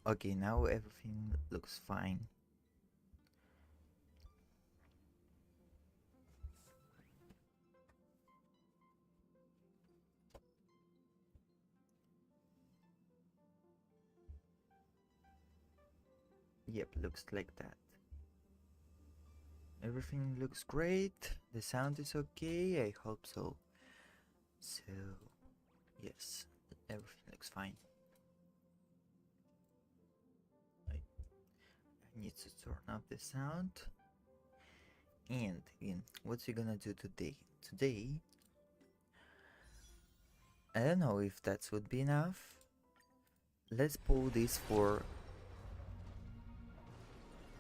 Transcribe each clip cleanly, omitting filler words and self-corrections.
Okay, now everything looks fine. Yep, looks like that. Everything looks great. The sound is okay. I hope so. So, yes, everything looks fine. I need to turn up the sound. And again, what's we gonna do today? Today, I don't know if that would be enough. Let's pull this for...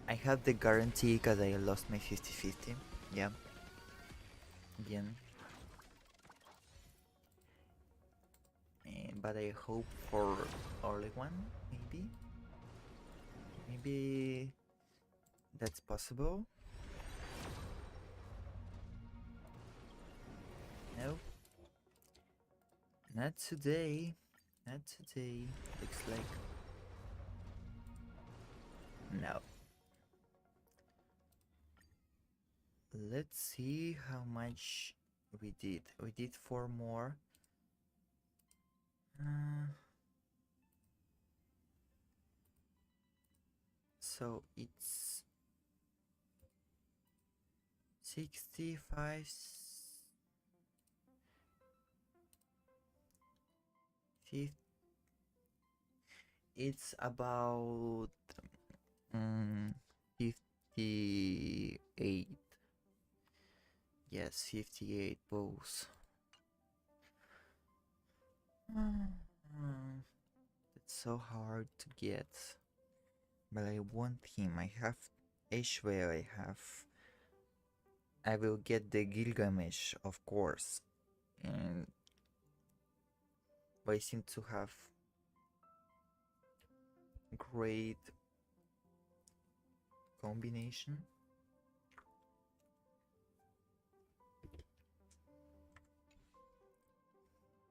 I have the guarantee because I lost my 50-50. Yeah. Again. But I hope for only one, maybe? Maybe that's possible? No. Not today. Not today. Looks like... No. Let's see how much we did. We did 4 more. So it's 65, 50. It's about 58. Yes, 58 bows. It's so hard to get. But I want him. I have Ashwell, I will get the Gilgamesh, of course. And I seem to have great combination.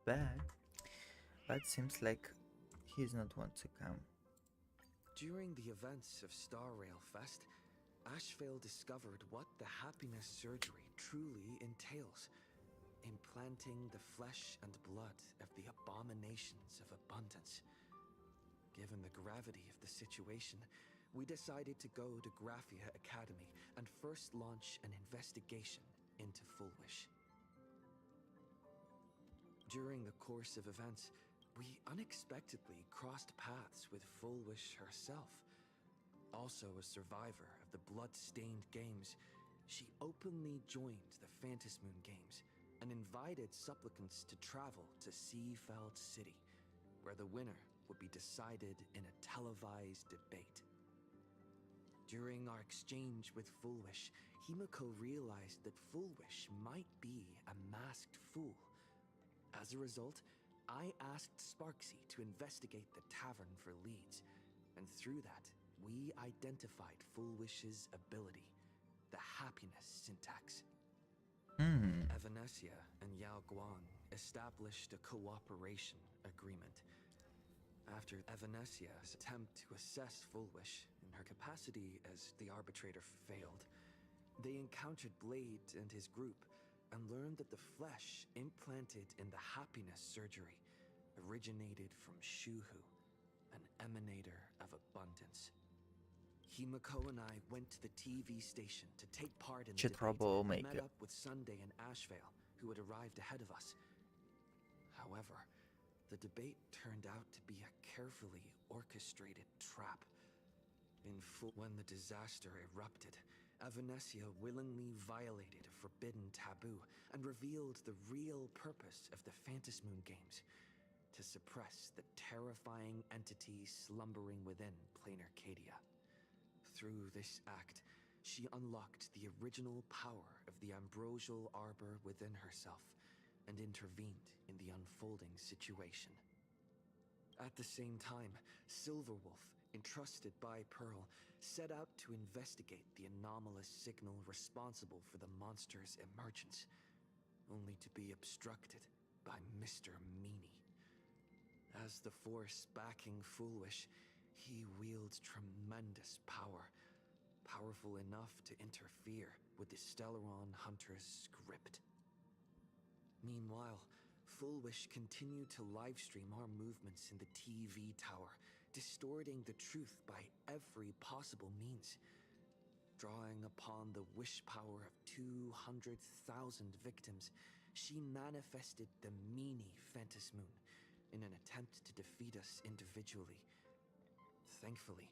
But seems like he's not want to come. During the events of Star Rail Fest, Ashvale discovered what the happiness surgery truly entails. Implanting the flesh and blood of the abominations of abundance. Given the gravity of the situation, we decided to go to Graphia Academy and first launch an investigation into Fullwish. During the course of events, we unexpectedly crossed paths with Fullwish herself. Also a survivor of the blood-stained games, she openly joined the Phantasmoon Games and invited supplicants to travel to Seafeld City, where the winner would be decided in a televised debate. During our exchange with Fullwish, Himiko realized that Fullwish might be a masked fool. As a result, I asked Sparksy to investigate the tavern for leads, and through that, we identified Fullwish's ability, the happiness syntax. Evanesia and Yao Guan established a cooperation agreement. After Evanesia's attempt to assess Fullwish in her capacity as the arbitrator failed, they encountered Blade and his group and learned that the flesh implanted in the happiness surgery originated from Shuhu, an emanator of abundance. Himiko and I went to the TV station to take part in the debate and met up with Sunday and Ashvale, who had arrived ahead of us. However, the debate turned out to be a carefully orchestrated trap. When the disaster erupted, Evanesia willingly violated a forbidden taboo and revealed the real purpose of the Phantasmoon Games, to suppress the terrifying entity slumbering within Plain Arcadia. Through this act, she unlocked the original power of the ambrosial arbor within herself and intervened in the unfolding situation. At the same time, Silverwolf, entrusted by Pearl, set out to investigate the anomalous signal responsible for the monster's emergence, only to be obstructed by Mr. Meanie. As the force backing Fullwish, He wields tremendous power, powerful enough to interfere with the Stellaron Hunter's script. Meanwhile, Full Wish continued to livestream our movements in the TV tower, distorting the truth by every possible means. Drawing upon the wish power of 200,000 victims, she manifested the meanie Phantom Moon in an attempt to defeat us individually. Thankfully,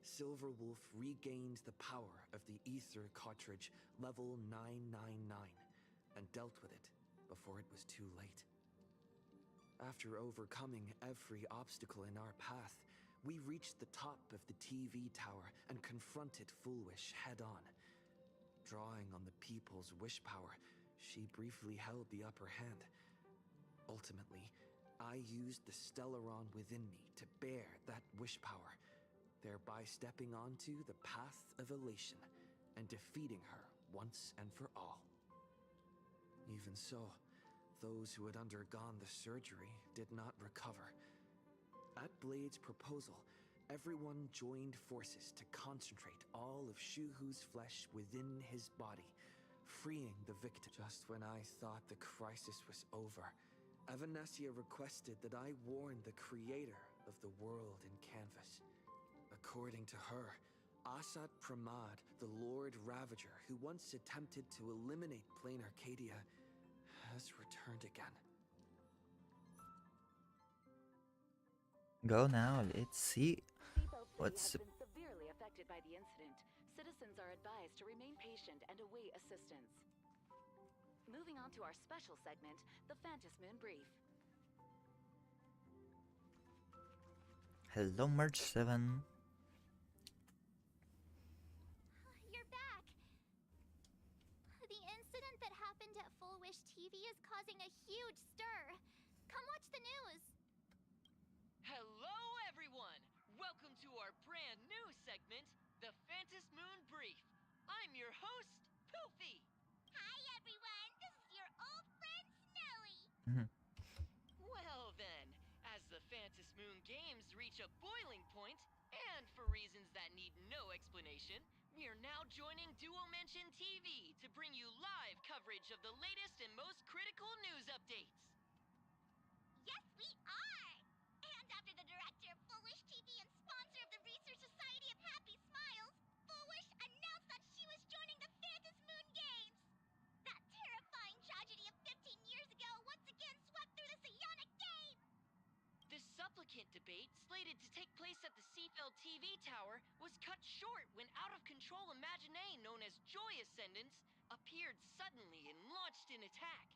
Silverwolf regained the power of the Ether cartridge level 999 and dealt with it before it was too late. After overcoming every obstacle in our path, we reached the top of the TV tower and confronted Fullwish head-on. Drawing on the people's wish power, she briefly held the upper hand. Ultimately, I used the Stellaron within me to bear that wish power, thereby stepping onto the path of elation and defeating her once and for all. Even so, those who had undergone the surgery did not recover. At Blade's proposal, everyone joined forces to concentrate all of Shuhu's flesh within his body, freeing the victim. Just when I thought the crisis was over, Evanessia requested that I warn the creator of the world in canvas. According to her, Asat Pramad, the Lord Ravager who once attempted to eliminate Plain Arcadia, has returned again. Go now, let's see What's what's... been severely affected by the incident. Citizens are advised to remain patient and await assistance. Moving on to our special segment, the Phantom Moon Brief. Hello, March 7. You're back! The incident that happened at Full Wish TV is causing a huge stir. Come watch the news! Hello, everyone! Welcome to our brand new segment, the Phantom Moon Brief. I'm your host, Poofy. Hi, everyone! This is your old friend, Snowy! Well then, as the Phantom Moon games reach a boiling point, and for reasons that need no explanation, we are now joining Duo Mention TV to bring you live coverage of the latest and most critical news updates. Yes, we are! And after the director of Full Wish TV and sponsor of the Research Society of Happy Smiles, Full Wish announced that she was joining the Phantom Moon Games! That terrifying tragedy of 15 years ago once again swept through the psionic game! The supplicant debate, slated to take place at the Seafeld TV tower, was cut short when out-of-control Imaginée known as Joy Ascendants appeared suddenly and launched an attack.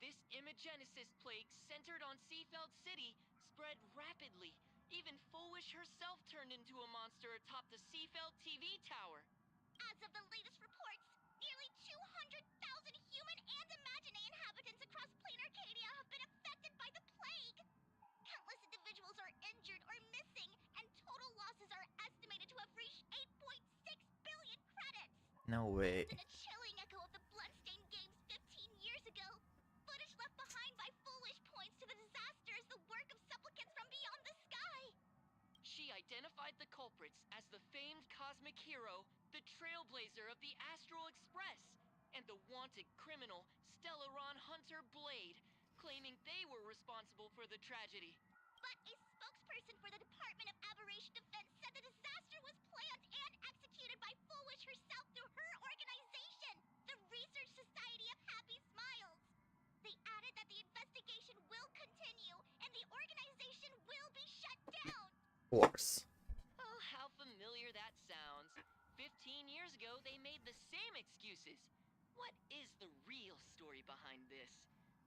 This Imagenesis plague centered on Seafeld City spread rapidly. Even Fullwish herself turned into a monster atop the Seafeld TV tower. As of the latest reports, nearly 200,000 human and Imaginée inhabitants across Plain Arcadia have been affected by the plague. Countless individuals are injured or missing, and total losses are estimated to have reached 8.6 billion credits. No way. In a chilling echo of the bloodstained games 15 years ago, footage left behind by Full Wish points to the disaster as the work of supplicants from beyond the sky. She identified the culprits as the famed cosmic hero, the trailblazer of the Astral Express, and the wanted criminal, Stellaron Hunter Blade, claiming they were responsible for the tragedy. But a spokesperson for the Department of Aberration Defense said the disaster was planned and executed by Full Wish herself through her organization, the Research Society of Happy Smiles. They added that the investigation will continue and the organization will be shut down. Course. Oh, how familiar that sounds. 15 years ago, they made the same excuses. What is the real story behind this?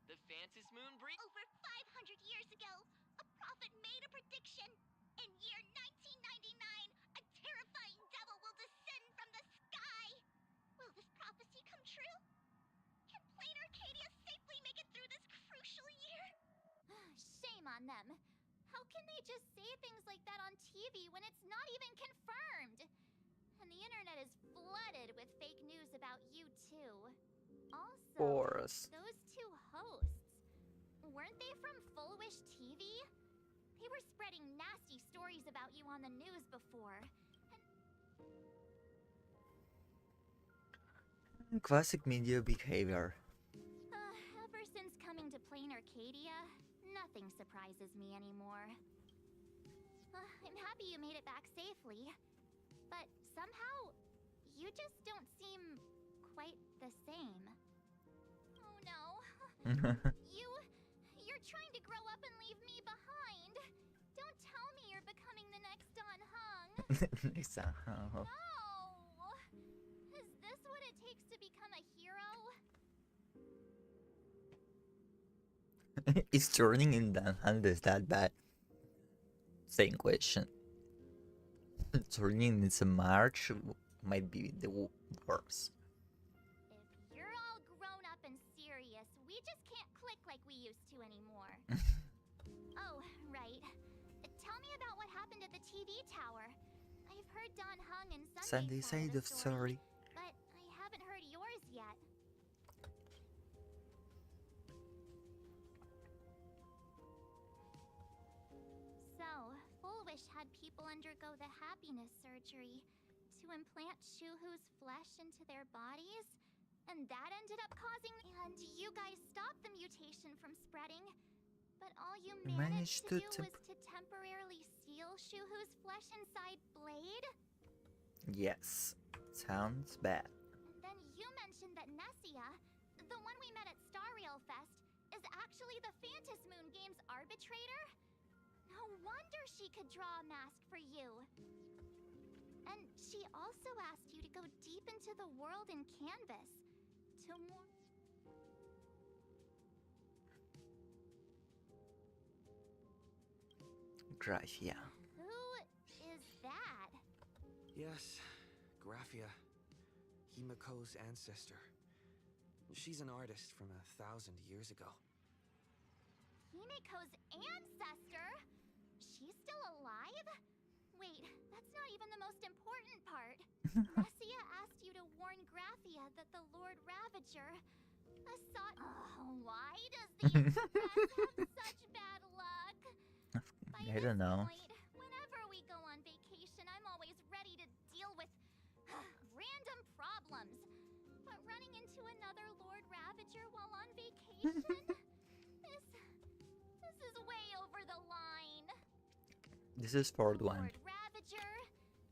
The Phantom Moon Brief? Over 500 years ago, a prophet made a prediction. In year 1999, a terrifying devil will descend from the sky. Will this prophecy come true? Can Plain Arcadia safely make it through this crucial year? Shame on them. How can they just say things like that on TV when it's not even confirmed? And the internet is flooded with fake news about you too. Also, Course. those two hosts, weren't they from Full Wish TV? They were spreading nasty stories about you on the news before. Classic media behavior. Ever since coming to Plain Arcadia, nothing surprises me anymore. I'm happy you made it back safely, but somehow, you just don't seem quite the same. Oh no. You're trying to grow up and leave me behind. Don't tell me you're becoming the next Don Hung. Next time. No! Is this what it takes to become a hero? Is turning in Dan Handes that bad? Same question. Turning in some March might be the worst. If you're all grown up and serious, we just can't click like we used to anymore. Oh, right. Tell me about what happened at the TV tower. I've heard Don Hung and Sunday's Side of story. but I haven't heard yours yet. So, Full Wish had people undergo the happiness surgery to implant Shuhu's flesh into their bodies, and that ended up causing. And you guys stopped the mutation from spreading, but all you managed to do was to temporarily seal Shuhu's flesh inside Blade? Yes, sounds bad. And then you mentioned that Nessia, the one we met at Star Rail Fest, is actually the Phantasmoon Games arbitrator? No wonder she could draw a mask for you. And she also asked you to go deep into the world in Canvas to more. Gracia. Who is that? Yes, Graphia. Himiko's ancestor. She's an artist from 1,000 years ago. Himiko's ancestor? She's still alive? Wait, that's not even the most important part. Nessia asked you to warn Graphia that the Lord Ravager, why does the Express have such bad luck? I don't know. Whenever we go on vacation, I'm always ready to deal with random problems. But running into another Lord Ravager while on vacation? This is way over the line. This is part one. Lord Ravager,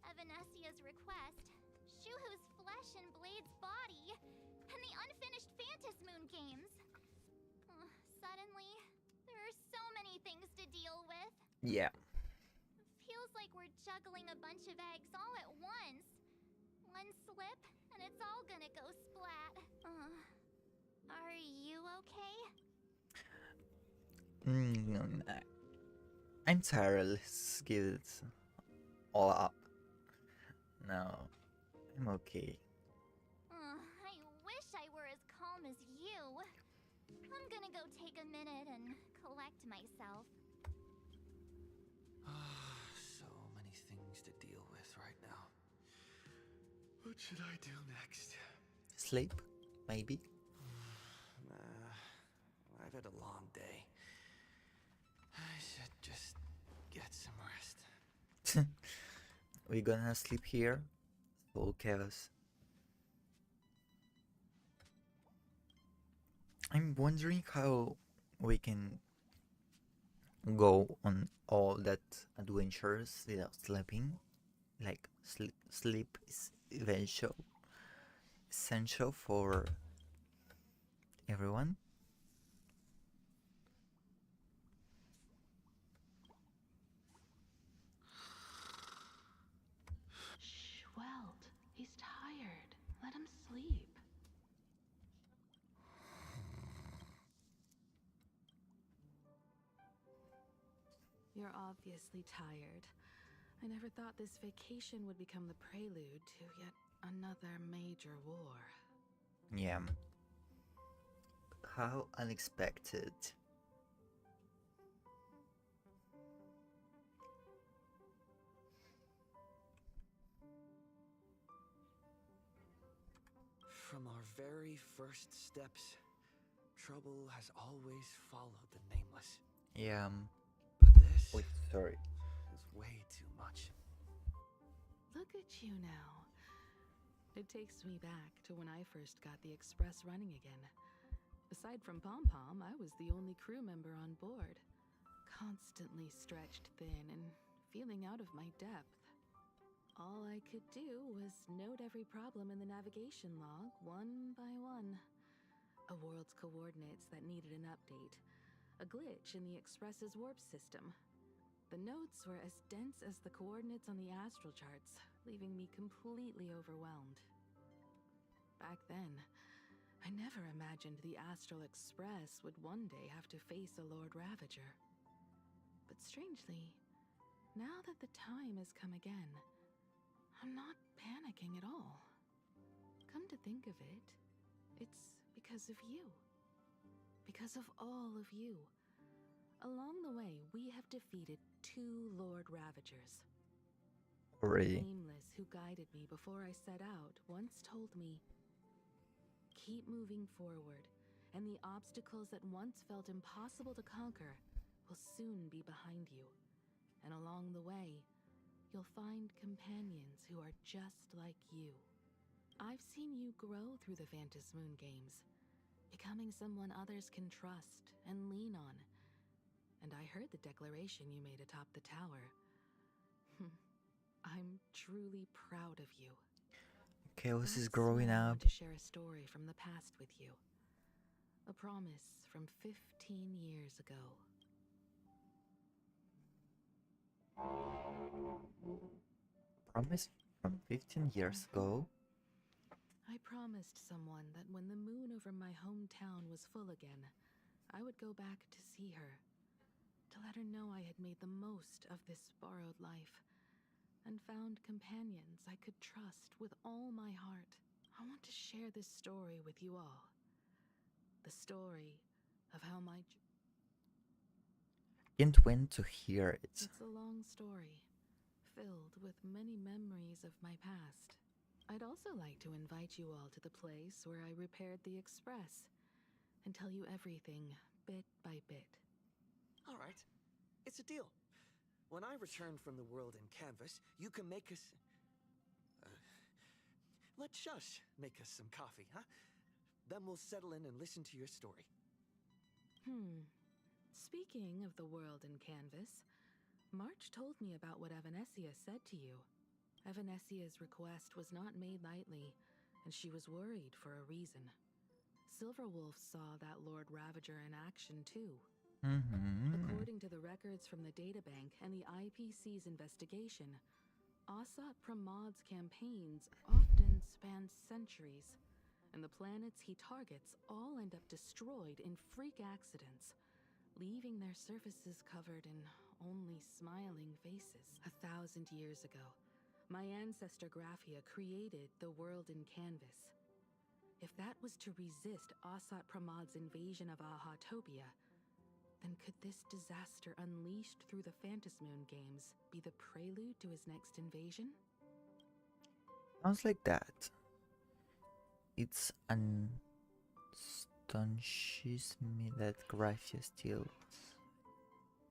Evanessia's request, Shuhu's flesh and Blade's body, and the unfinished Phantasmoon games. Suddenly, there are so many things to deal with. Yeah. Feels like we're juggling a bunch of eggs all at once. One slip, and it's all gonna go splat. Are you okay? I'm tired. Let's give it all up. No, I'm okay. I wish I were as calm as you. I'm gonna go take a minute and collect myself. So many things to deal with right now. What should I do next? Sleep, maybe. Nah, I've had a long day. I should just get some rest. We're gonna sleep here. Full chaos. I'm wondering how we can go on all that adventures without sleeping. Like sleep is essential for everyone. Welt, he's tired. Let him sleep. You're obviously tired. I never thought this vacation would become the prelude to yet another major war. Yeah. How unexpected. From our very first steps, trouble has always followed the Nameless. Yeah. But this Wait, sorry. is way too much. Look at you now. It takes me back to when I first got the Express running again. Aside from Pom Pom, I was the only crew member on board. Constantly stretched thin and feeling out of my depth. All I could do was note every problem in the navigation log, one by one. A world's coordinates that needed an update. A glitch in the Express's warp system. The notes were as dense as the coordinates on the astral charts, leaving me completely overwhelmed. Back then, I never imagined the Astral Express would one day have to face a Lord Ravager. But strangely, now that the time has come again, I'm not panicking at all. Come to think of it, it's because of you. Because of all of you. Along the way, we have defeated 2 Lord Ravagers. Already. Nameless, who guided me before I set out, once told me, keep moving forward, and the obstacles that once felt impossible to conquer will soon be behind you. And along the way, you'll find companions who are just like you. I've seen you grow through the Phantasmoon games, becoming someone others can trust and lean on. And I heard the declaration you made atop the tower. I'm truly proud of you. Chaos is That's growing why I up. want to share a story from the past with you. A promise from 15 years ago. Promise from 15 years ago. I promised someone that when the moon over my hometown was full again, I would go back to see her, to let her know I had made the most of this borrowed life, and found companions I could trust with all my heart. I want to share this story with you all. The story of how my... Can't wait to hear it. It's a long story, filled with many memories of my past. I'd also like to invite you all to the place where I repaired the Express and tell you everything bit by bit. All right, it's a deal. When I return from the world in canvas, you can make us... let Shush make us some coffee, huh? Then we'll settle in and listen to your story. Speaking of the world in canvas, March told me about what Evanessia said to you. Evanessia's request was not made lightly, and she was worried for a reason. Silverwolf saw that Lord Ravager in action too. According to the records from the databank and the IPC's investigation, Asat Pramad's campaigns often span centuries, and the planets he targets all end up destroyed in freak accidents, leaving their surfaces covered in only smiling faces. 1,000 years ago, my ancestor Graphia created the world in canvas. If that was to resist Asat Pramad's invasion of Ahatopia, then could this disaster unleashed through the Phantasmoon games be the prelude to his next invasion? Sounds like that. It's astonishes me that Graphia still...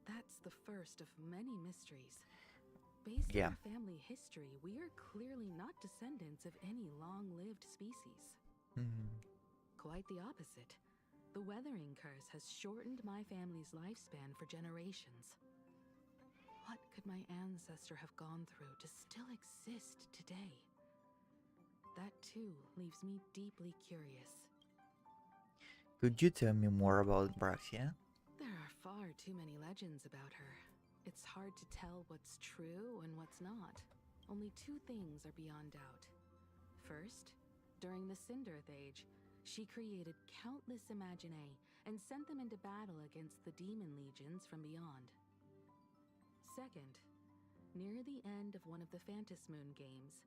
That's the first of many mysteries. Based on our family history, we are clearly not descendants of any long-lived species. Quite the opposite. The weathering curse has shortened my family's lifespan for generations. What could my ancestor have gone through to still exist today? That too leaves me deeply curious. Could you tell me more about Graphia? There are far too many legends about her. It's hard to tell what's true and what's not. Only 2 things are beyond doubt. First, during the Cinderth Age, she created countless Imaginae and sent them into battle against the demon legions from beyond. Second, near the end of one of the Phantasmoon games,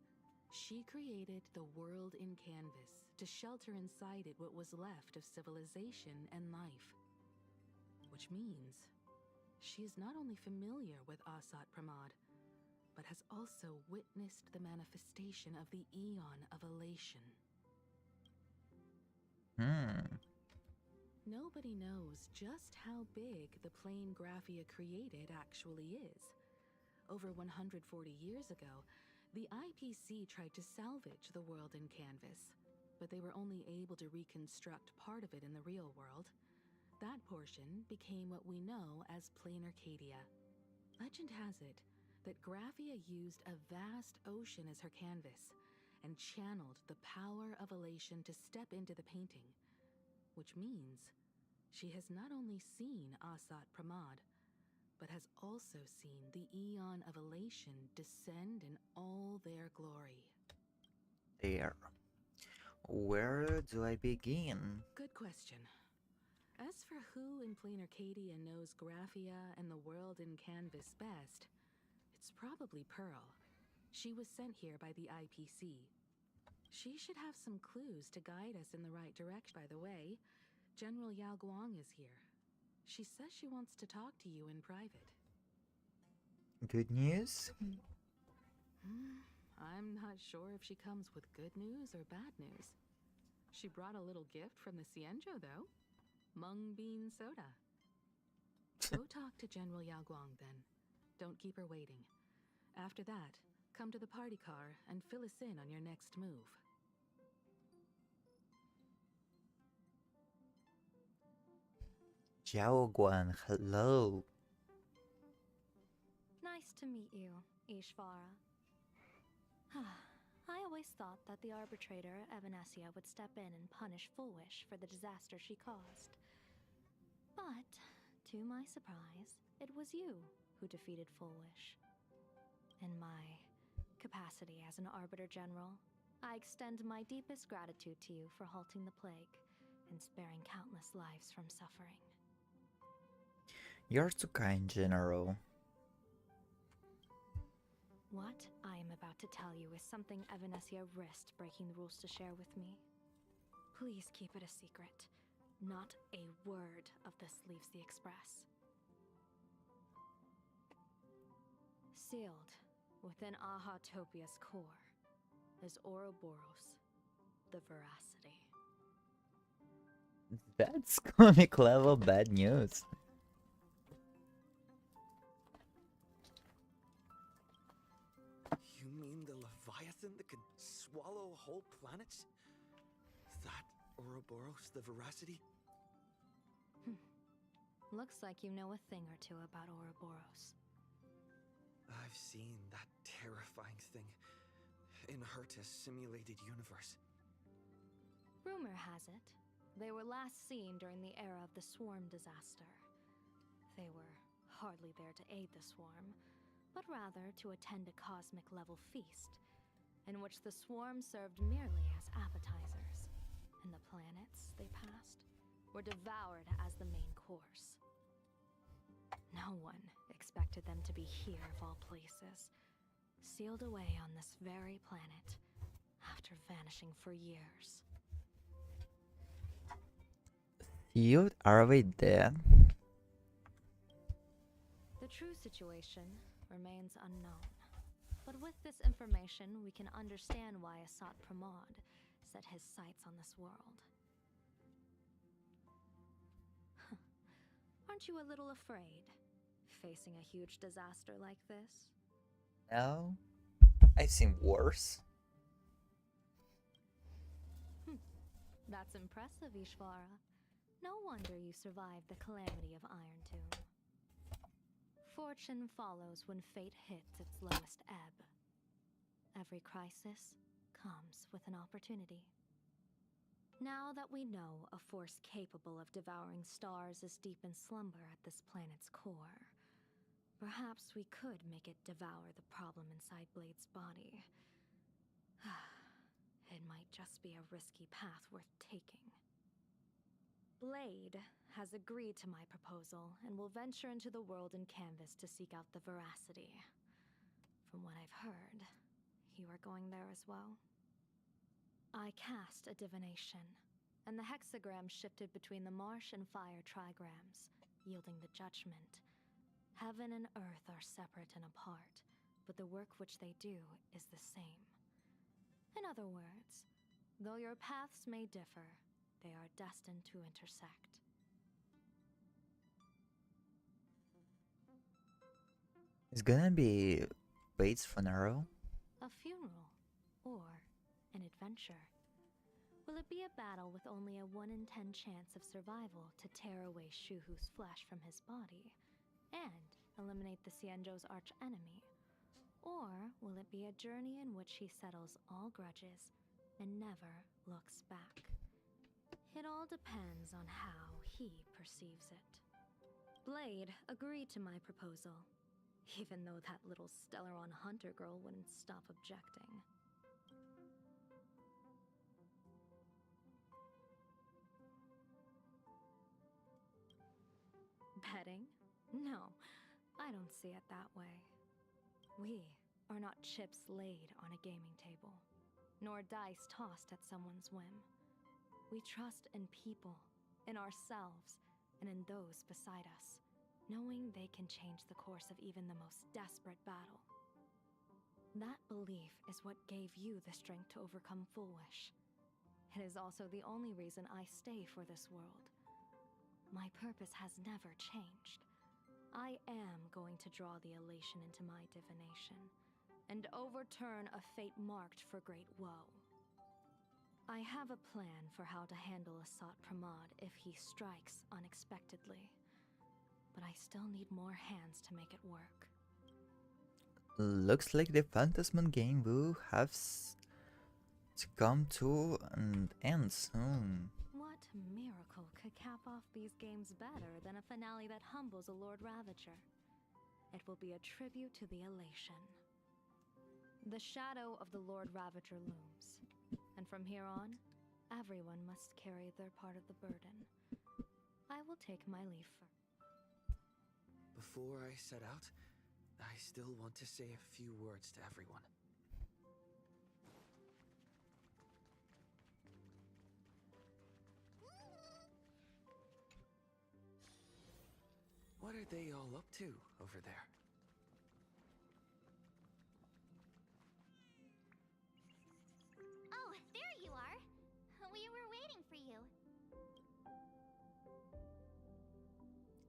she created the world in canvas to shelter inside it what was left of civilization and life. Which means she is not only familiar with Asat Pramad, but has also witnessed the manifestation of the Eon of Elation. nobody knows just how big the plane Graphia created actually is. Over 140 years ago, the IPC tried to salvage the world in Canvas, but they were only able to reconstruct part of it in the real world. That portion became what we know as Plain Arcadia. Legend has it that Graphia used a vast ocean as her canvas and channeled the power of elation to step into the painting, which means she has not only seen Asat Pramod, but has also seen the Eon of Elation descend in all their glory. There. Where do I begin? Good question. As for who in Plain Arcadia knows Graphia and the world in Canvas best, it's probably Pearl. She was sent here by the IPC. She should have some clues to guide us in the right direction. By the way, General Yao Guang is here. She says she wants to talk to you in private. Good news? I'm not sure if she comes with good news or bad news. She brought a little gift from the Cienjo, though. Mung bean soda. Go talk to General Yao Guang, then. Don't keep her waiting. After that, come to the party car and fill us in on your next move. Zhao Guan, hello. Nice to meet you, Ishvara. I always thought that the arbitrator, Evanesia, would step in and punish Fullwish for the disaster she caused. But, to my surprise, it was you who defeated Fullwish. In my capacity as an Arbiter General, I extend my deepest gratitude to you for halting the plague and sparing countless lives from suffering. You're too kind, General. What I am about to tell you is something Evanesia risked breaking the rules to share with me. Please keep it a secret. Not a word of this leaves the Express. Sealed within Ahatopia's core is Ouroboros, the Veracity. That's comic level bad news. You mean the Leviathan that could swallow whole planets? That Ouroboros, the Veracity? Looks like you know a thing or two about Ouroboros. I've seen that terrifying thing in Herta's simulated universe. Rumor has it, they were last seen during the era of the Swarm disaster. They were hardly there to aid the Swarm, but rather to attend a cosmic-level feast, in which the Swarm served merely as appetizers, and the planets they passed were devoured as the main course. No one expected them to be here of all places, sealed away on this very planet, after vanishing for years. You are we dead? The true situation remains unknown. But with this information, we can understand why Asat Pramod set his sights on this world. Aren't you a little afraid, facing a huge disaster like this? No. I've seen worse. That's impressive, Ishvara. No wonder you survived the calamity of Iron Tomb. Fortune follows when fate hits its lowest ebb. Every crisis comes with an opportunity. Now that we know a force capable of devouring stars is deep in slumber at this planet's core, perhaps we could make it devour the problem inside Blade's body. It might just be a risky path worth taking. Blade has agreed to my proposal and will venture into the world in Canvas to seek out the Veracity. From what I've heard, you are going there as well? I cast a divination, and the hexagram shifted between the marsh and fire trigrams, yielding the judgment. Heaven and earth are separate and apart, but the work which they do is the same. In other words, though your paths may differ, they are destined to intersect. It's gonna be Bates funeral. A funeral? Or an adventure? Will it be a battle with only a 1 in 10 chance of survival to tear away Shuhu's flesh from his body and eliminate the Xianzhou's arch-enemy? Or will it be a journey in which he settles all grudges and never looks back? It all depends on how he perceives it. Blade agreed to my proposal, even though that little Stellaron hunter girl wouldn't stop objecting. Betting? No, I don't see it that way. We are not chips laid on a gaming table, nor dice tossed at someone's whim. We trust in people, in ourselves, and in those beside us, knowing they can change the course of even the most desperate battle. That belief is what gave you the strength to overcome Foolish. It is also the only reason I stay for this world. My purpose has never changed. I am going to draw the elation into my divination, and overturn a fate marked for great woe. I have a plan for how to handle Asat Pramod if he strikes unexpectedly, but I still need more hands to make it work. Looks like the Phantasman game will have to come to an end soon. What miracle could cap off these games better than a finale that humbles a Lord Ravager? It will be a tribute to the elation. The shadow of the Lord Ravager looms, and from here on, everyone must carry their part of the burden. I will take my leave first. Before I set out, I still want to say a few words to everyone. What are they all up to over there? Oh, there you are. We were waiting for you.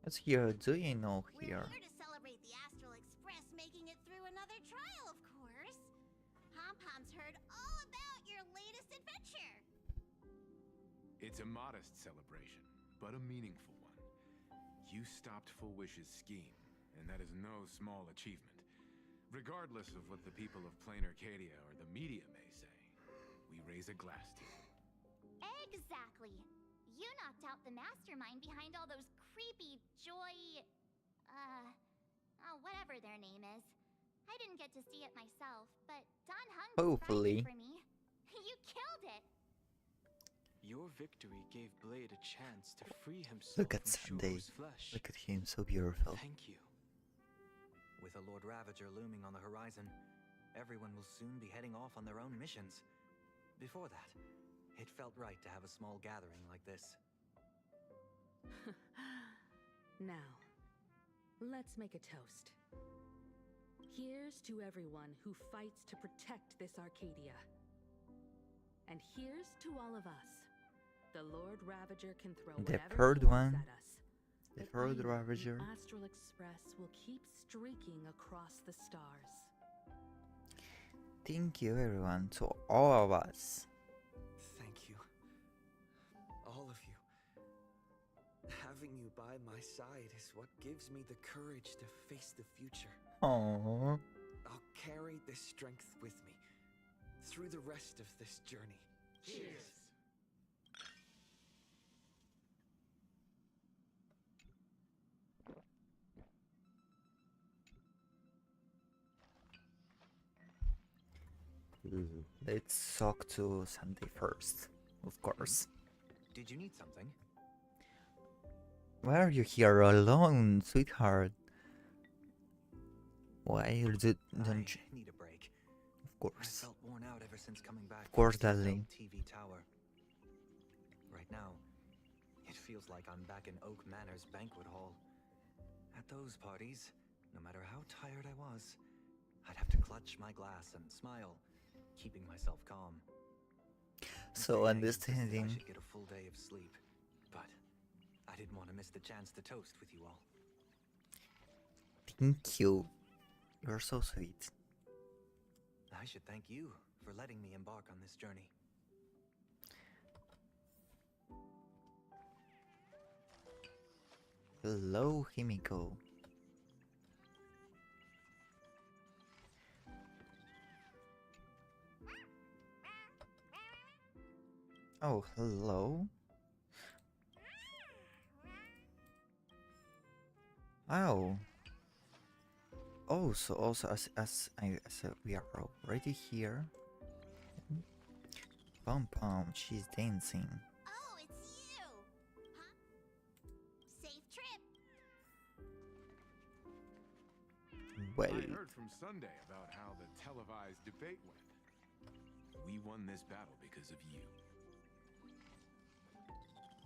What's here? Do you know here? We're here to celebrate the Astral Express making it through another trial, of course. Pom-Pom's heard all about your latest adventure. It's a modest celebration, but a meaningful one. You stopped Fullwish's scheme, and that is no small achievement. Regardless of what the people of Plain Arcadia or the media may say, we raise a glass to you. Exactly. You knocked out the mastermind behind all those creepy whatever their name is. I didn't get to see it myself, but Don Hung Hopefully. described it for me. You killed it. Your victory gave Blade a chance to free himself Look at from Sunday. Shugo's flesh. Look at him, so beautiful. Thank you. With a Lord Ravager looming on the horizon, everyone will soon be heading off on their own missions. Before that, it felt right to have a small gathering like this. Now, let's make a toast. Here's to everyone who fights to protect this Arcadia. And here's to all of us. The Lord Ravager can throw The whatever third he wants one. at us. The But third I, Ravager. the Astral Express will keep streaking across the stars. Thank you, everyone, to all of us. Thank you. All of you. Having you by my side is what gives me the courage to face the future. Aww. I'll carry this strength with me through the rest of this journey. Cheers. Let's talk to Sunday first, of course. Did you need something? Why are you here alone, sweetheart? Why don't you? I need a break. Of I course. felt worn out ever since coming back. Of course, from the darling. TV tower. Right now, it feels like I'm back in Oak Manor's banquet hall. At those parties, no matter how tired I was, I'd have to clutch my glass and smile, keeping myself calm. So I insisted I understanding. should get a full day of sleep, but I didn't want to miss the chance to toast with you all. Thank you. You're so sweet. I should thank you for letting me embark on this journey. Hello, Himiko. Oh, hello. Oh. Oh, so also as we are already here. Pom Pom, she's dancing. Oh, it's you! Huh? Safe trip! Well, I heard from Sunday about how the televised debate went. We won this battle because of you.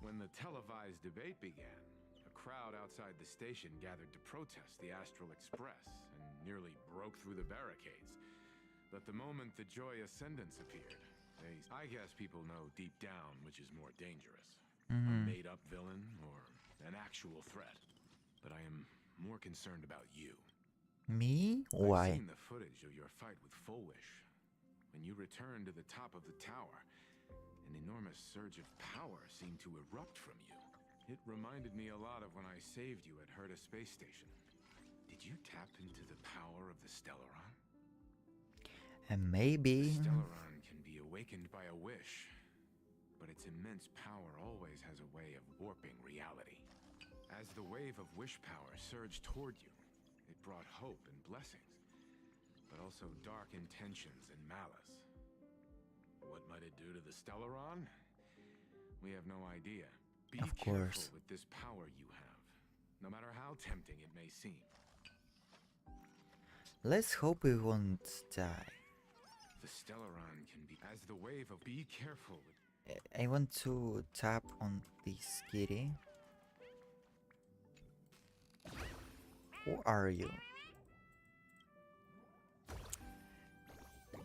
When the televised debate began, a crowd outside the station gathered to protest the Astral Express and nearly broke through the barricades. But the moment the Joy Ascendants appeared, I guess people know deep down which is more dangerous. A made-up villain or an actual threat. But I am more concerned about you. me? I've Why? seen the footage of your fight with Full Wish. When you returned to the top of the tower, an enormous surge of power seemed to erupt from you. It reminded me a lot of when I saved you at Herta Space Station. Did you tap into the power of the Stellaron? And maybe. The Stellaron can be awakened by a wish, but its immense power always has a way of warping reality. As the wave of wish power surged toward you, it brought hope and blessings, but also dark intentions and malice. What might it do to the Stellaron? We have no idea. Be Of careful course. with this power you have, no matter how tempting it may seem. Let's hope we won't die. The Stellaron can be as the wave of be careful with I want to tap on this kitty. Who are you?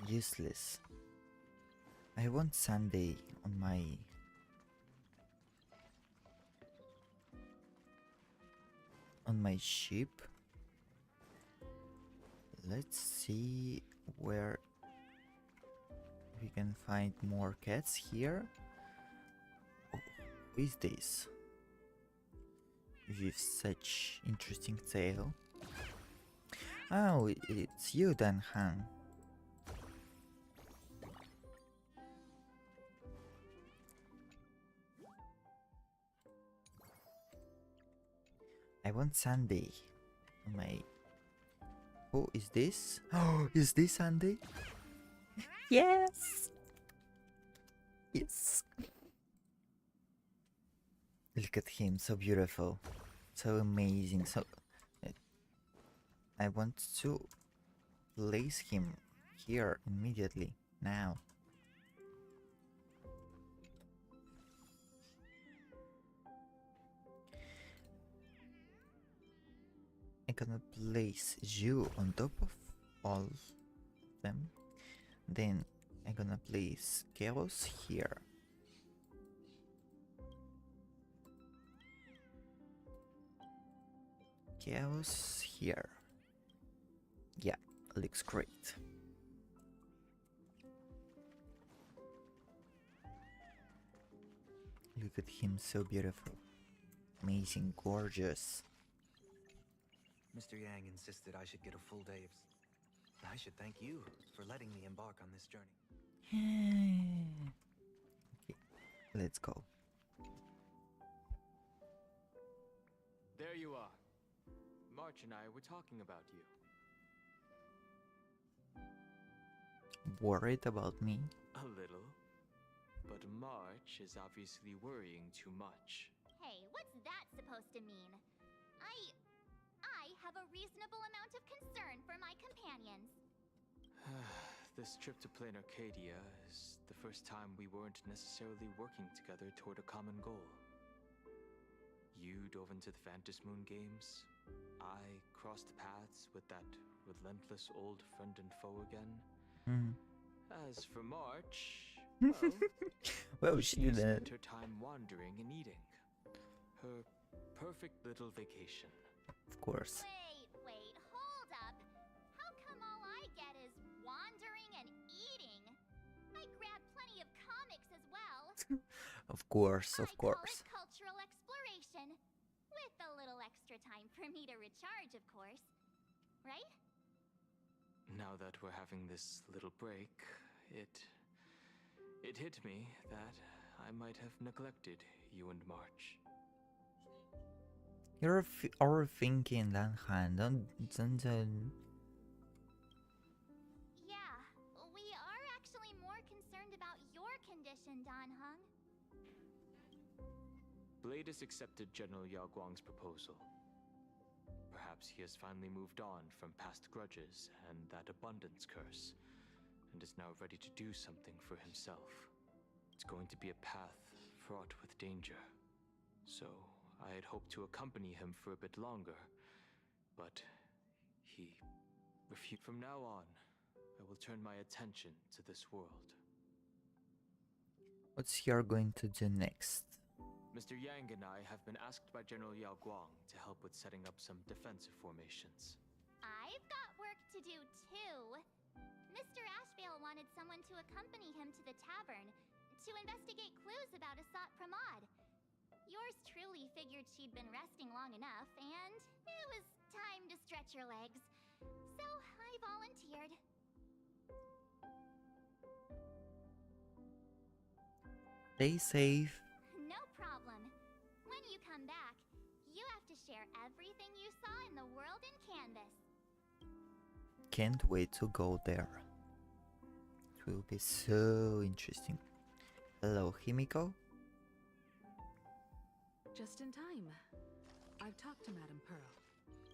Useless. I want Sunday on my ship. Let's see where we can find more cats here. Oh, who is this? With such interesting tail. Oh, it's you then, Han. I want Sunday on my... Who is this? Oh, is this Sunday? Yes! Yes! Look at him, so beautiful, so amazing, so... I want to place him here immediately, now. I'm gonna place you on top of all of them. Then I'm gonna place Chaos here. Chaos here. Yeah, looks great. Look at him, so beautiful. Amazing, gorgeous. Mr. Yang insisted I should get a full day of... I should thank you for letting me embark on this journey. Okay, let's go. There you are. March and I were talking about you. Worried about me? A little. But March is obviously worrying too much. Hey, what's that supposed to mean? I have a reasonable amount of concern for my companions. This trip to Plain Arcadia is the first time we weren't necessarily working together toward a common goal. You dove into the Phantasmoon games. I crossed paths with that relentless old friend and foe again. As for March, well, she spent didn't. her time wandering and eating. Her perfect little vacation. Of course. Wait, hold up. How Of course, I of call course. it cultural exploration. With a little extra time for me to recharge, of course. Right? Now that we're having this little break, it hit me that I might have neglected you and March. You're overthinking that, Han. Don't. Yeah, we are actually more concerned about your condition, Dan Heng. Blade has accepted General Yao Guang's proposal. Perhaps he has finally moved on from past grudges and that abundance curse, and is now ready to do something for himself. It's going to be a path fraught with danger, so I had hoped to accompany him for a bit longer, but he refused. From now on, I will turn my attention to this world. What's you're going to do next? Mr. Yang and I have been asked by General Yao Guang to help with setting up some defensive formations. I've got work to do, too. Mr. Ashvale wanted someone to accompany him to the tavern to investigate clues about Asat Pramod. Yours truly figured she'd been resting long enough, and it was time to stretch her legs. So I volunteered. Stay safe. No problem. When you come back, you have to share everything you saw in the world in Canvas. Can't wait to go there. It will be so interesting. Hello, Himiko. Just in time. I've talked to Madame Pearl.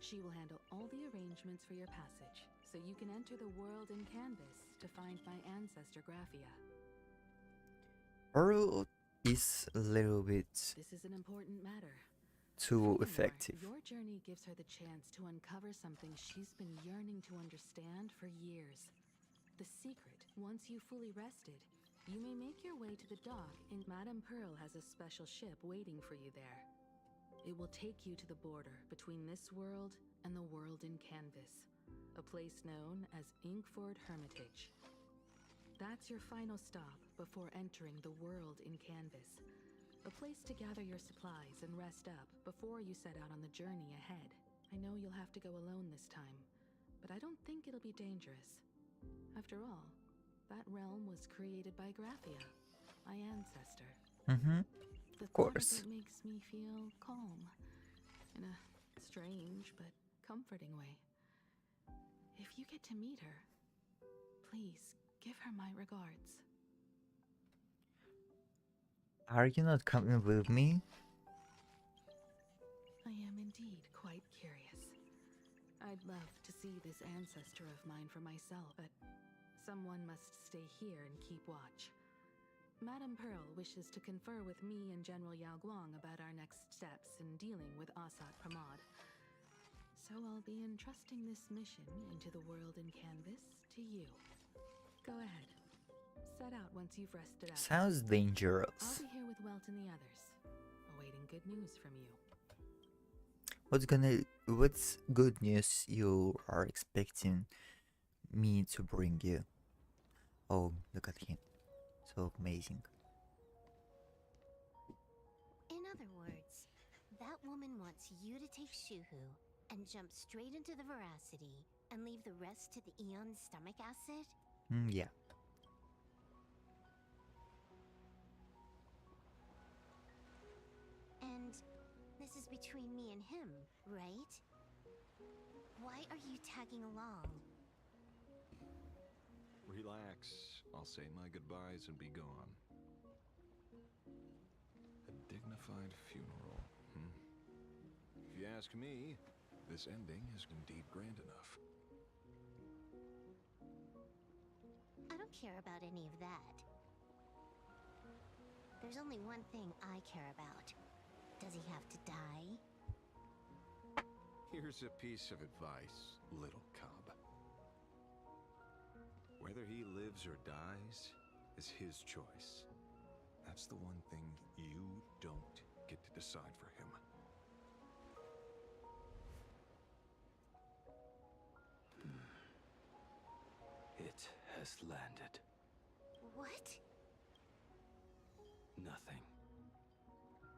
She will handle all the arrangements for your passage, so you can enter the world in Canvas to find my ancestor Graphia. Pearl is a little bit This is an important matter. too Furthermore, effective. Your journey gives her the chance to uncover something she's been yearning to understand for years. The secret. Once you fully rested, you may make your way to the dock, and Madame Pearl has a special ship waiting for you there. It will take you to the border between this world and the world in Canvas, a place known as Inkford Hermitage. That's your final stop before entering the world in Canvas, a place to gather your supplies and rest up before you set out on the journey ahead. I know you'll have to go alone this time, but I don't think it'll be dangerous. After all, that realm was created by Graphia, my ancestor. The thought of course. it makes me feel calm, in a strange but comforting way. If you get to meet her, please give her my regards. Are you not coming with me? I am indeed quite curious. I'd love to see this ancestor of mine for myself, but someone must stay here and keep watch. Madame Pearl wishes to confer with me and General Yao Guang about our next steps in dealing with Asat Pramod. So I'll be entrusting this mission into the world in Canvas to you. Go ahead. Set out once you've rested up. Sounds I'll dangerous. be here with Welt and the others, awaiting good news from you. What's good news you are expecting me to bring you? Oh, look at him. So amazing. In other words, that woman wants you to take Shuhu and jump straight into the veracity and leave the rest to the Eon's stomach acid? Yeah. And this is between me and him, right? Why are you tagging along? Relax. I'll say my goodbyes and be gone. A dignified funeral, If you ask me, this ending is indeed grand enough. I don't care about any of that. There's only one thing I care about. Does he have to die? Here's a piece of advice, little cub. Whether he lives or dies is his choice. That's the one thing you don't get to decide for him. It has landed. What? Nothing.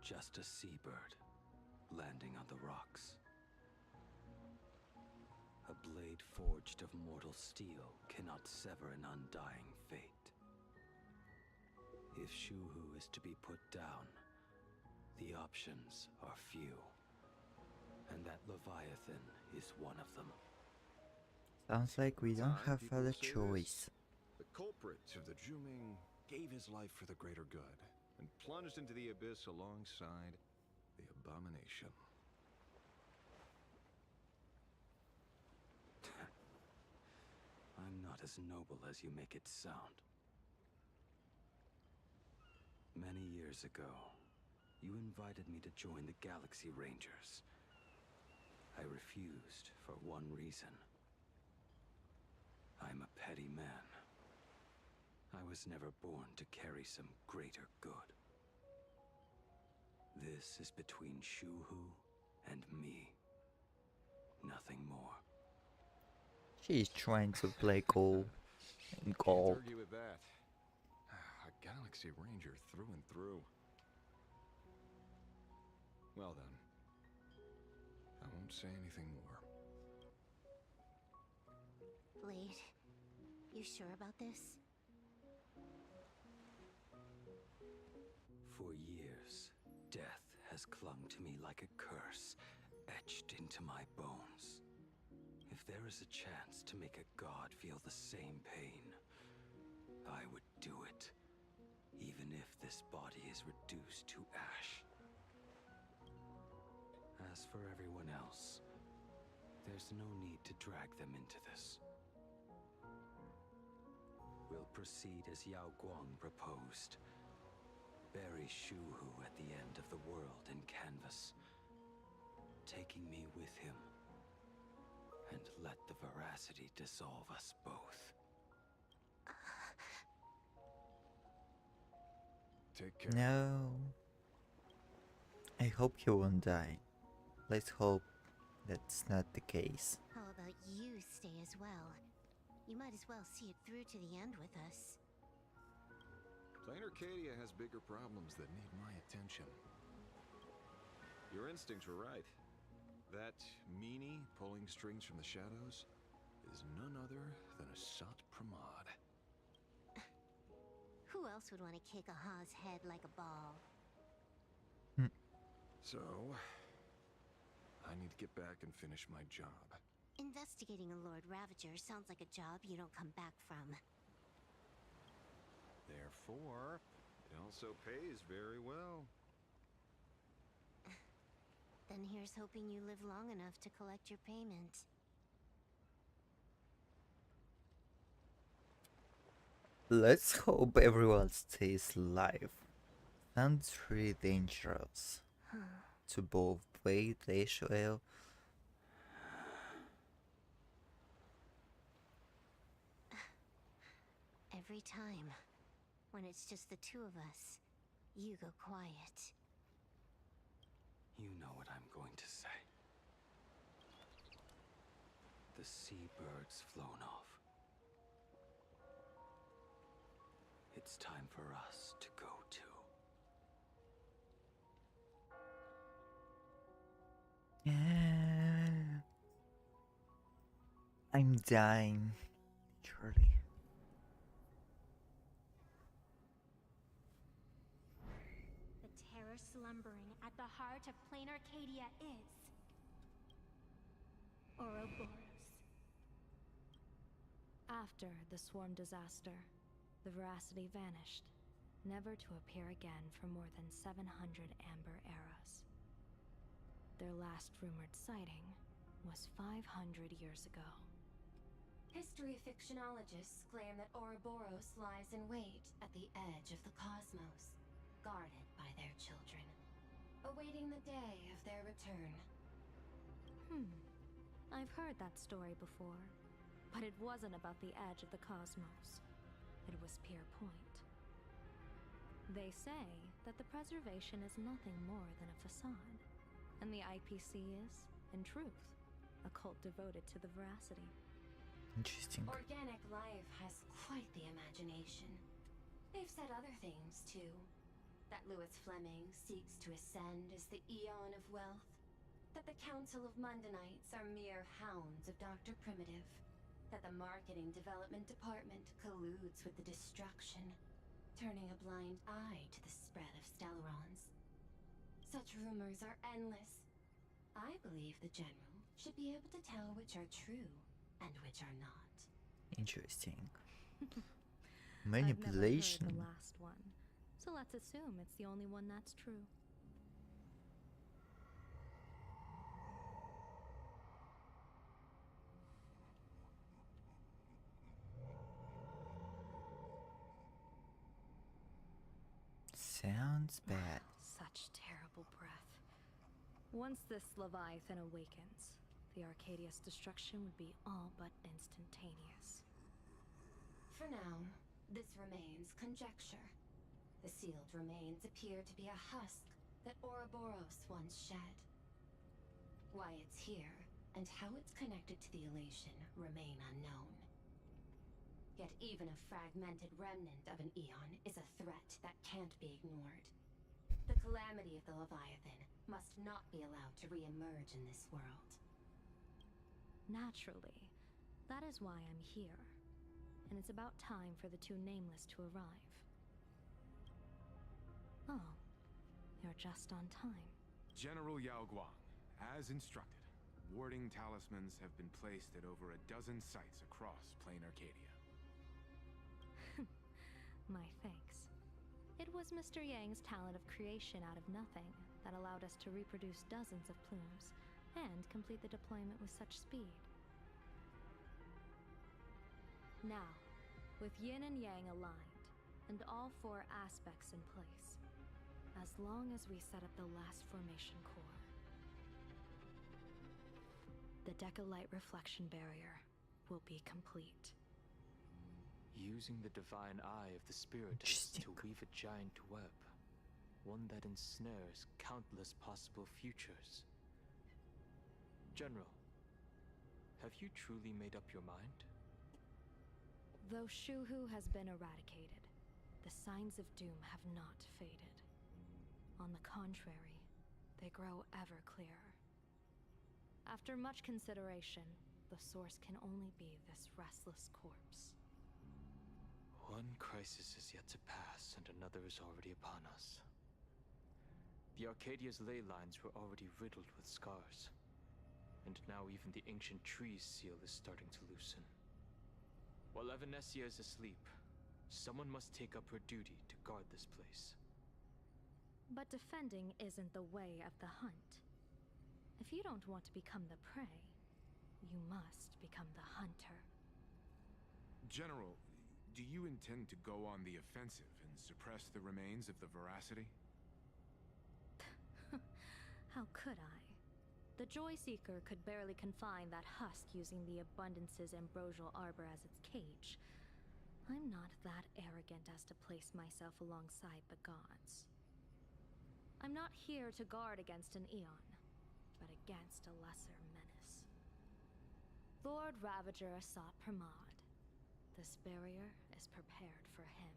just a seabird landing on the rocks. A blade forged of mortal steel cannot sever an undying fate. If Shuhu is to be put down, the options are few. And that Leviathan is one of them. Sounds like we don't have People other say this. choice. The culprit of the Juming gave his life for the greater good and plunged into the abyss alongside the abomination. I'm not as noble as you make it sound. Many years ago, you invited me to join the Galaxy Rangers. I refused for one reason. I'm a petty man. I was never born to carry some greater good. This is between Shuhu and me. Nothing more. She's trying to play cool and Can't gold. argue with that. A Galaxy Ranger through and through. Well then, I won't say anything more. Blade, you sure about this? For years, death has clung to me like a curse, etched into my bones. If there is a chance to make a god feel the same pain, I would do it, even if this body is reduced to ash. As for everyone else, there's no need to drag them into this. We'll proceed as Yao Guang proposed. Bury Shuhu at the end of the world in canvas, taking me with him, and let the veracity dissolve us both. Take care. No. I hope he won't die. Let's hope that's not the case. How about you stay as well? You might as well see it through to the end with us. Plain Arcadia has bigger problems that need my attention. Your instincts were right. That meanie pulling strings from the shadows is none other than a Sat Pramod. Who else would want to kick a Ha's head like a ball? So, I need to get back and finish my job. Investigating a Lord Ravager sounds like a job you don't come back from. Therefore, it also pays very well. Then here's hoping you live long enough to collect your payment. Let's hope everyone stays alive. Sounds really dangerous. To both Blade, HAL. Every time, when it's just the two of us, you go quiet. You know what I'm going to say. The seabird's flown off. It's time for us to go too. Yeah. I'm dying. Literally. The terror slumbering at the heart of Plain Arcadia is Ouroboros. After the swarm disaster, the veracity vanished, never to appear again for more than 700 amber eras. Their last rumored sighting was 500 years ago. History fictionologists claim that Ouroboros lies in wait at the edge of the cosmos, guarded by their children, awaiting the day of their return. I've heard that story before, but it wasn't about the edge of the cosmos. It was Pier Point. They say that the preservation is nothing more than a facade, and the IPC is, in truth, a cult devoted to the veracity. Interesting. Organic life has quite the imagination. They've said other things, too. That Louis Fleming seeks to ascend as the Eon of Wealth? That the Council of Mundanites are mere hounds of Dr. Primitive? That the Marketing Development Department colludes with the destruction, turning a blind eye to the spread of Stellarons? Such rumors are endless. I believe the General should be able to tell which are true and which are not. Interesting. Manipulation. Manipulation. I've never heard the last one, so let's assume it's the only one that's true. Sounds bad. Such terrible breath. Once this Leviathan awakens, the Arcadia's destruction would be all but instantaneous. For now, this remains conjecture. The sealed remains appear to be a husk that Ouroboros once shed. Why it's here, and how it's connected to the elation, remain unknown. Yet even a fragmented remnant of an Eon is a threat that can't be ignored. The calamity of the Leviathan must not be allowed to re-emerge in this world. Naturally. That is why I'm here. And it's about time for the two Nameless to arrive. Oh, you're just on time. General Yao Guang, as instructed, warding talismans have been placed at over a dozen sites across Plain Arcadia. My thanks. It was Mr. Yang's talent of creation out of nothing that allowed us to reproduce dozens of plumes and complete the deployment with such speed. Now, with Yin and Yang aligned, and all four aspects in place, as long as we set up the last formation core, the Decalight reflection barrier will be complete. Using the divine eye of the Spiritist to weave a giant web, one that ensnares countless possible futures. General, have you truly made up your mind? Though Shuhu has been eradicated, the signs of doom have not faded. On the contrary, they grow ever clearer. After much consideration, the source can only be this restless corpse. One crisis is yet to pass, and another is already upon us. The Arcadia's ley lines were already riddled with scars, and now even the ancient tree's seal is starting to loosen. While Evanesia is asleep, someone must take up her duty to guard this place. But defending isn't the way of the hunt. If you don't want to become the prey, you must become the hunter. General, do you intend to go on the offensive and suppress the remains of the Veracity? How could I? The Joy Seeker could barely confine that husk using the Abundance's ambrosial arbor as its cage. I'm not that arrogant as to place myself alongside the gods. I'm not here to guard against an Eon, but against a lesser menace. Lord Ravager sought Pramod. This barrier is prepared for him.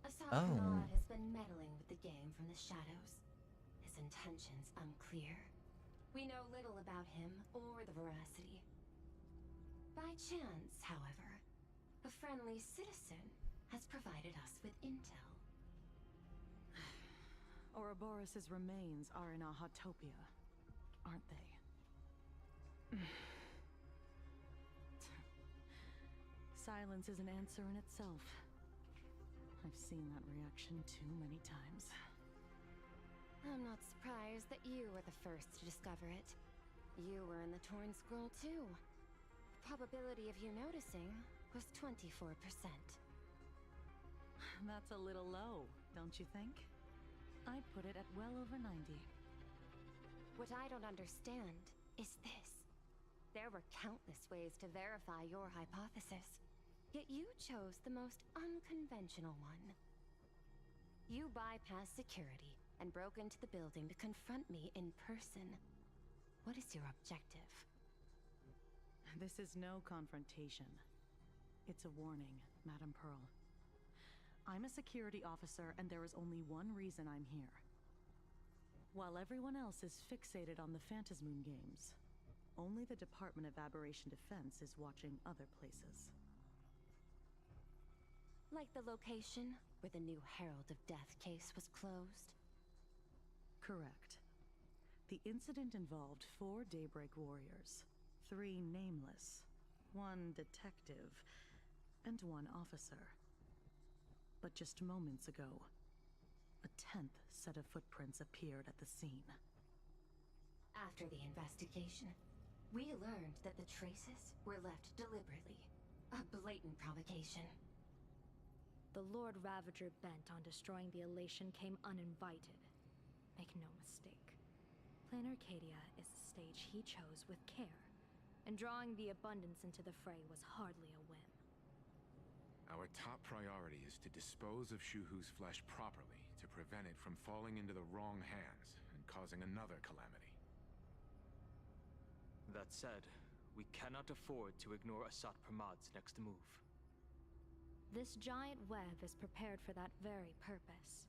Assad Pramod has been meddling with the game from the shadows. His intentions unclear. We know little about him or the Veracity. By chance, however, a friendly citizen has provided us with intel. Ouroboros' remains are in Ahotopia, aren't they? Silence is an answer in itself. I've seen that reaction too many times. I'm not surprised that you were the first to discover it. You were in the Torn Scroll too. The probability of you noticing was 24%. That's a little low, don't you think? I'd put it at well over 90. What I don't understand is this. There were countless ways to verify your hypothesis, yet you chose the most unconventional one. You bypassed security and broke into the building to confront me in person. What is your objective? This is no confrontation. It's a warning, Madame Pearl. I'm a security officer, and there is only one reason I'm here. While everyone else is fixated on the Phantasmoon games, only the Department of Aberration Defense is watching other places. Like the location where the new Herald of Death case was closed? Correct. The incident involved 4 Daybreak warriors, 3 nameless, 1 detective, and 1 officer. But just moments ago, a 10th set of footprints appeared at the scene. After the investigation, we learned that the traces were left deliberately. A blatant provocation. The Lord Ravager bent on destroying the Elation came uninvited. Make no mistake. Plan Arcadia is the stage he chose with care, and drawing the Abundance into the fray was hardly a whim. Our top priority is to dispose of Shuhu's flesh properly to prevent it from falling into the wrong hands and causing another calamity. That said, we cannot afford to ignore Asat Pramad's next move. This giant web is prepared for that very purpose.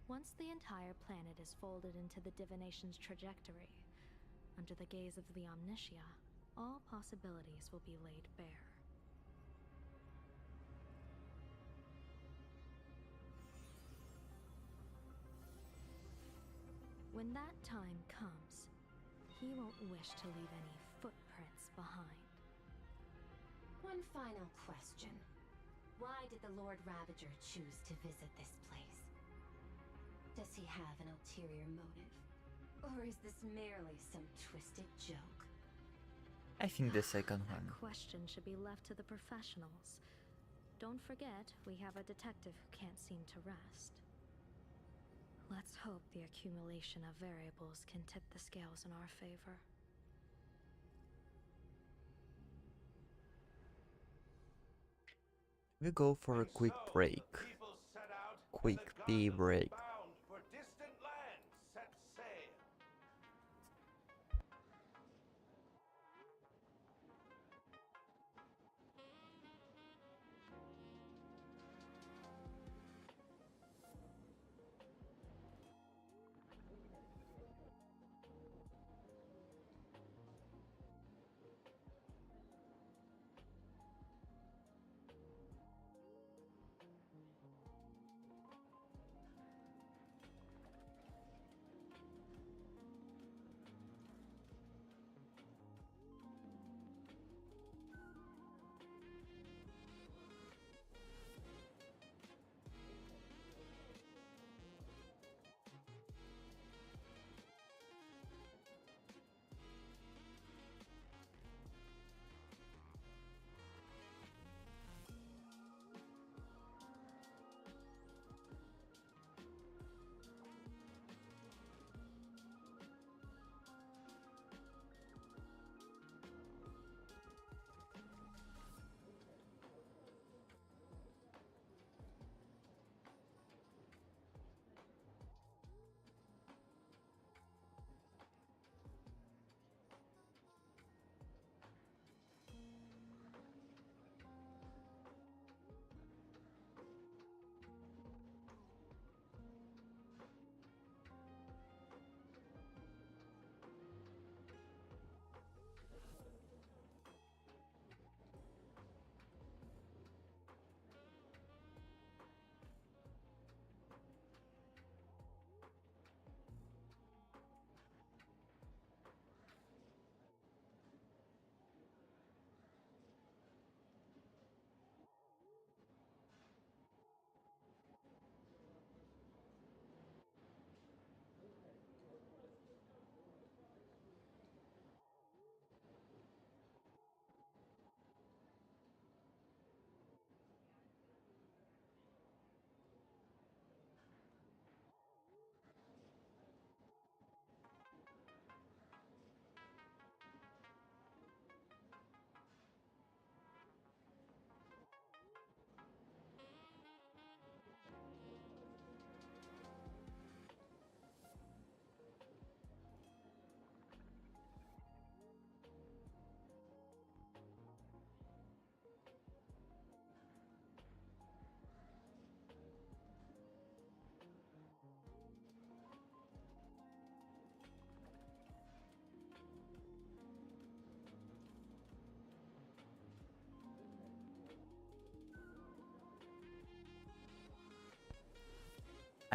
Once the entire planet is folded into the divination's trajectory, under the gaze of the Omnitia, all possibilities will be laid bare. When that time comes, he won't wish to leave any footprints behind. One final question. Why did the Lord Ravager choose to visit this place? Does he have an ulterior motive? Or is this merely some twisted joke? I think the second That one. question should be left to the professionals. Don't forget, we have a detective who can't seem to rest. Let's hope the accumulation of variables can tip the scales in our favor. We go for a quick break. Quick pee break. For distant lands set sail.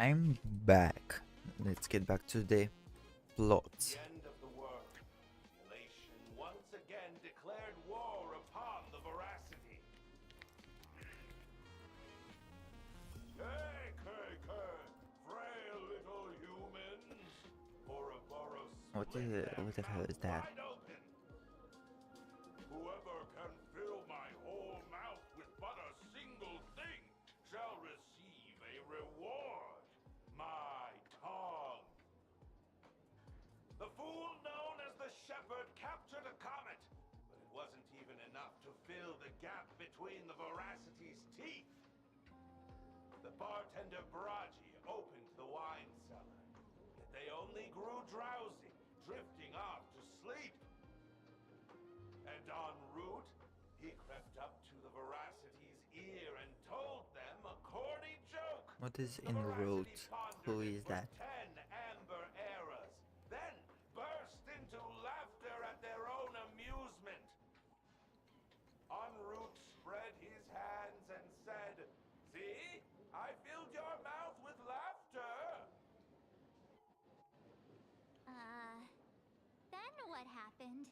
I'm back. Let's get back to the plot. The end of the world. Elation once again declared war upon the veracity. Frail little humans. Ouroboros What the hell is that? wide open. Whoever can fill my whole mouth with but a single thing shall receive a reward. My tongue. The fool known as the Shepherd captured a comet, but it wasn't even enough to fill the gap between the Veracity's teeth. The bartender Baraji opened the wine cellar, yet they only grew drowsy, drifting off to sleep. And en route, he crept up to the Veracity's ear and told them a corny joke. What is en route? Who is that? 10 amber eras, then burst into laughter at their own amusement. En route spread his hands and said, "See, I filled your mouth with laughter." Then what happened?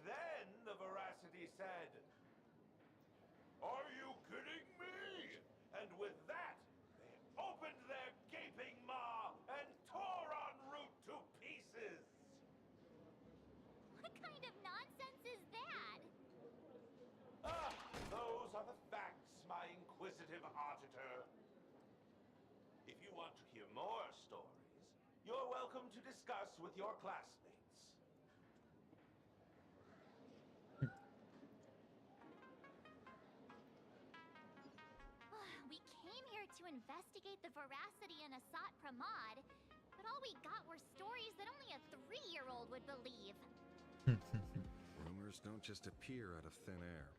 Then the Veracity said, "Are you kidding me?" And with that, they opened their gaping maw and tore en route to pieces. What kind of nonsense is that? Ah, those are the facts, my inquisitive auditor. If you want to hear more stories, you're welcome to discuss with your classmates. We came here to investigate the veracity in Asat Pramod, but all we got were stories that only a 3-year-old would believe. Rumors don't just appear out of thin air.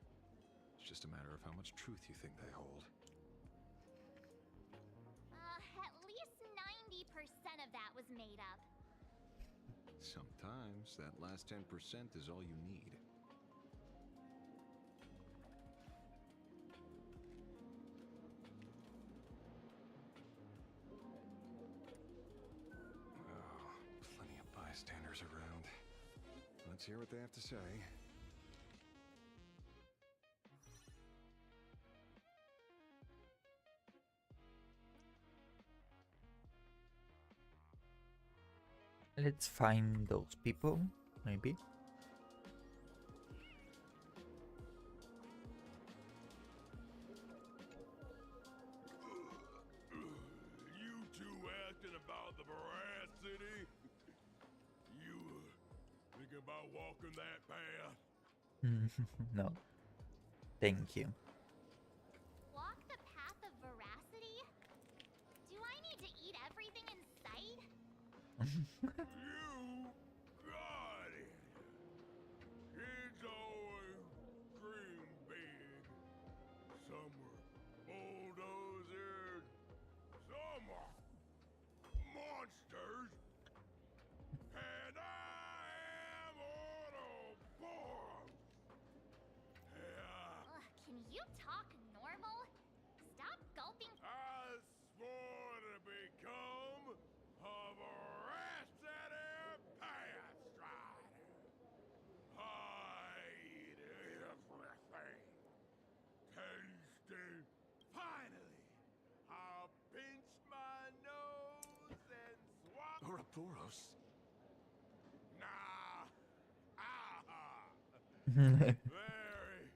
It's just a matter of how much truth you think they hold. At least 90% of that was made up. Sometimes that last 10% is all you need. Oh, plenty of bystanders around. Let's hear what they have to say. Let's find those people, maybe. You two asking about the veracity? You thinking about walking that path? No. Thank you. Walk the path of veracity? Do I need to eat everything in sight? You got it. Kids always dream big. Some were bulldozers, some are monsters, and I am Ouroboros. Yeah. Can you talk normal? Stop gulping. I swore to become a veracity path strider. I eat everything. Tasty. Finally, I'll pinch my nose and swallow. Ouroboros. Nah. Very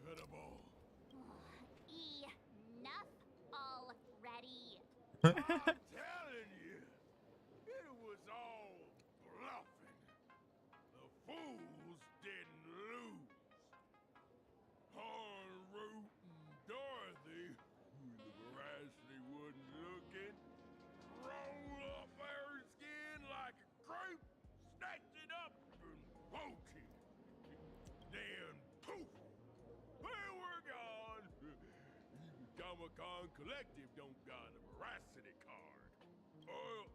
regrettable. Enough already. I'm telling you, it was all bluffing. The fools didn't lose. En route and Dorothy, when the veracity wasn't looking, rolled up her skin like a crepe, snatched it up and bolted. Then poof, they were gone. Even Comic-Con Collective don't got a veracity card. I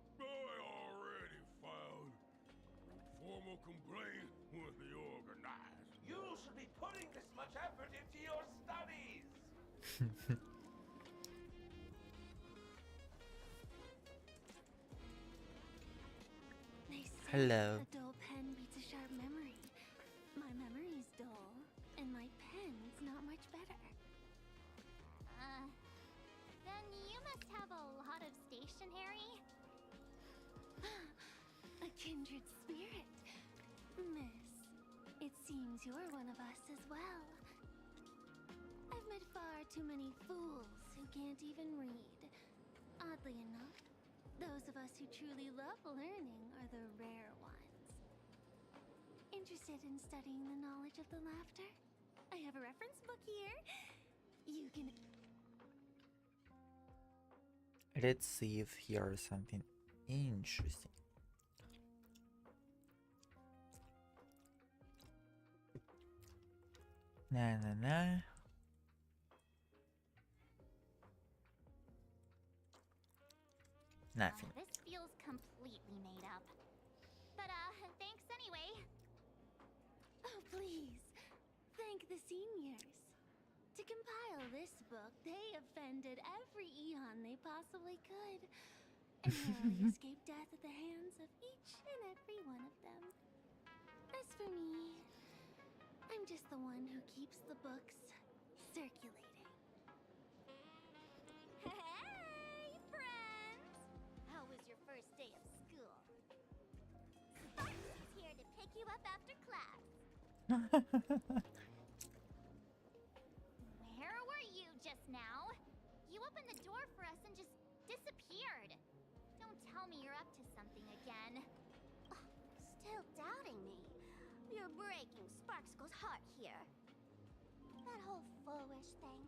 already filed a formal complaint with the organizer. You should be putting this much effort into your studies. They say Hello. a dull pen beats a sharp memory. My memory's dull, and my pen's not much better. Then you must have a lot of stationery. A kindred spirit. Miss, it seems you're one of us as well. I've met far too many fools who can't even read. Oddly enough, those of us who truly love learning are the rare ones. Interested in studying the knowledge of the laughter? I have a reference book here. You can... Let's see if here is something interesting. Nah. Nothing. This feels completely made up. But thanks anyway. Oh, please. Thank the seniors. To compile this book, they offended every Eon they possibly could, and narrowly escaped death at the hands of each and every one of them. As for me, I'm just the one who keeps the books circulating. Hey, friends! How was your first day of school? Sparky's here to pick you up after class. Where were you just now? You opened the door for us and just disappeared. Don't tell me you're up to something again. Still doubting me? You're breaking Sparkskull's heart here. That whole foolish thing.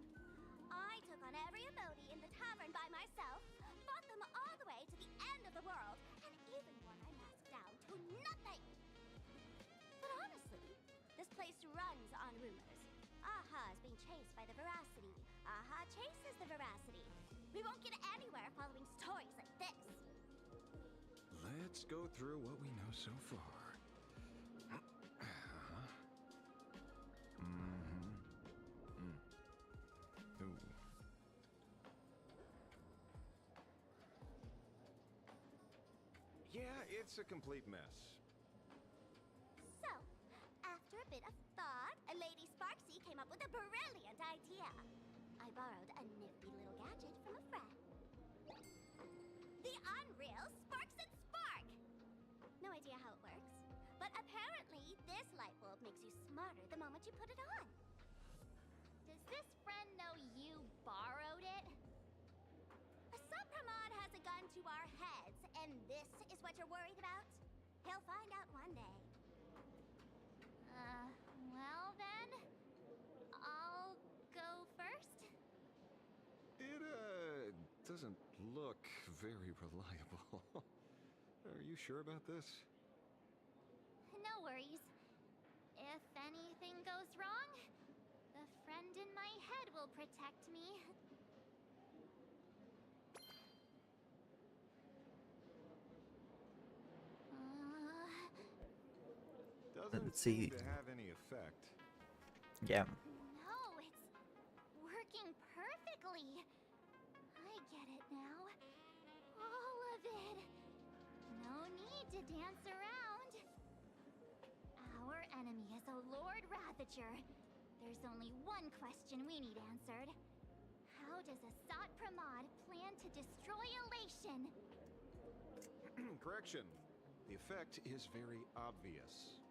I took on every emoji in the tavern by myself, fought them all the way to the end of the world, and even wore my mask down to nothing. But honestly, this place runs on rumors. Aha is being chased by the Veracity. Aha chases the Veracity. We won't get anywhere following stories like this. Let's go through what we know so far. Ooh. Yeah, it's a complete mess. So, after a bit of thought, Lady Sparksy came up with a brilliant idea. I borrowed a nifty little gadget from a friend. The Unreal Sparks and Spark! No idea how it works, but apparently this light bulb makes you smarter the moment you put it on. Does this friend know you borrowed it? A Supramon has a gun to our heads, and this is what you're worried about? He'll find out one day. Well then, I'll go first? It, doesn't look very reliable. Are you sure about this? No worries. If anything goes wrong, the friend in my head will protect me. Doesn't Let's see. seem to have any effect. Yeah. No, it's working perfectly. I get it now. All of it. No need to dance around. Our enemy is a Lord Ravager. There's only one question we need answered. How does Asat Pramod plan to destroy Elation? Correction. The effect is very obvious.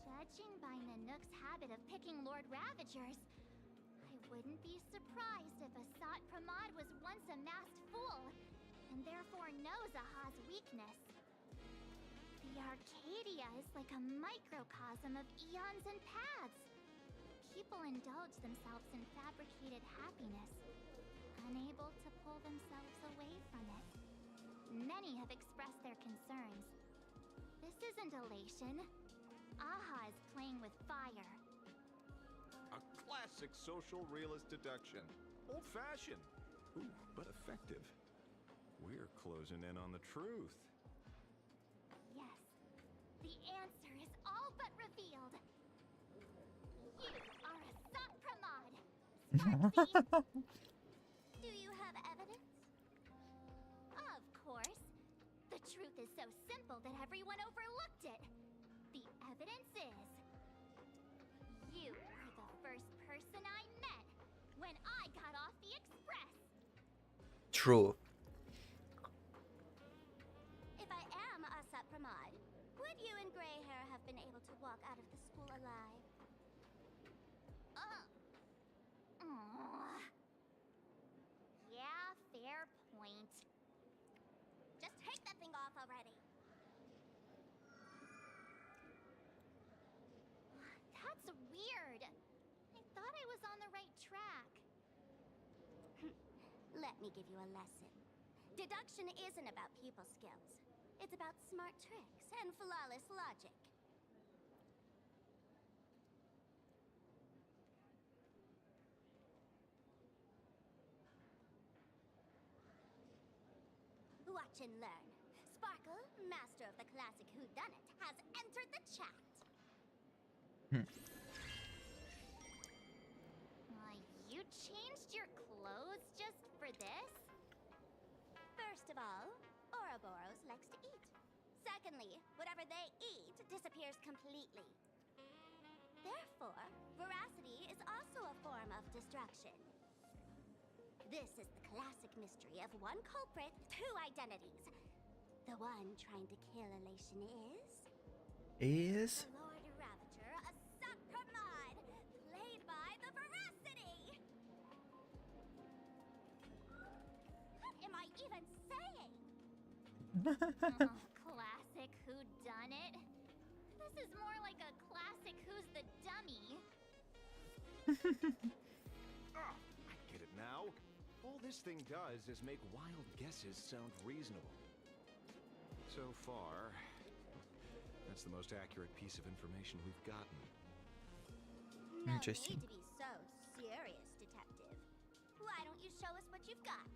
Judging by Nanook's habit of picking Lord Ravagers, I wouldn't be surprised if Asat Pramod was once a masked fool, and therefore knows Aha's weakness. The Arcadia is like a microcosm of eons and paths. People indulge themselves in fabricated happiness, unable to pull themselves away from it. Many have expressed their concerns. This isn't elation. Aha is playing with fire. A classic social realist deduction. Old-fashioned. Ooh, but effective. We're closing in on the truth. Yes, the answer is all but revealed. You are Asat Pramod, Do you have evidence? Of course. The truth is so simple that everyone overlooked it. The evidence is... you were the first person I met when I got off the express. True. If I am a Sapramad, would you and Grey Hair have been able to walk out of the school alive? Yeah, fair point. Just take that thing off already. That's weird. I thought I was on the right track. Let me give you a lesson. Deduction isn't about pupil skills. It's about smart tricks and flawless logic. Watch and learn. Sparkle, master of the classic whodunit, has entered the chat. You changed your clothes just for this? First of all, Ouroboros likes to eat. Secondly, whatever they eat disappears completely. Therefore, veracity is also a form of destruction. This is the classic mystery of one culprit, two identities. The one trying to kill Elation is... The Lord Ravager, a Sapramad, played by the Veracity! What am I even saying? Classic whodunit? This is more like a classic Who's the Dummy. I get it now. All this thing does is make wild guesses sound reasonable. So far, that's the most accurate piece of information we've gotten. Interesting. No need to be so serious, detective. Why don't you show us what you've got?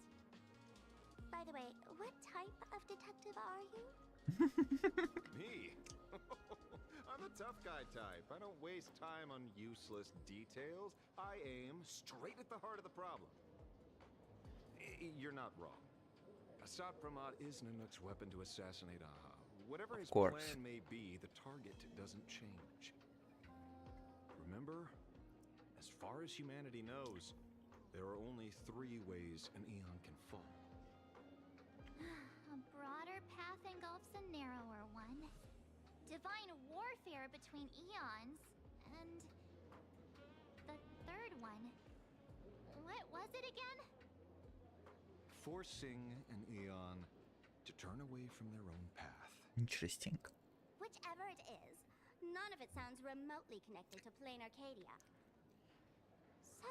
By the way, what type of detective are you? Me? I'm the tough guy type. I don't waste time on useless details. I aim straight at the heart of the problem. You're not wrong. Assad Pramad is Nanook's weapon to assassinate Aha. Whatever his plan may be, the target doesn't change. Remember, as far as humanity knows, there are only 3 ways an Eon can fall. A broader path engulfs a narrower one. Divine warfare between eons, and... the third one. What was it again? Forcing an Eon to turn away from their own path. Interesting. Whichever it is, none of it sounds remotely connected to plain Arcadia. So,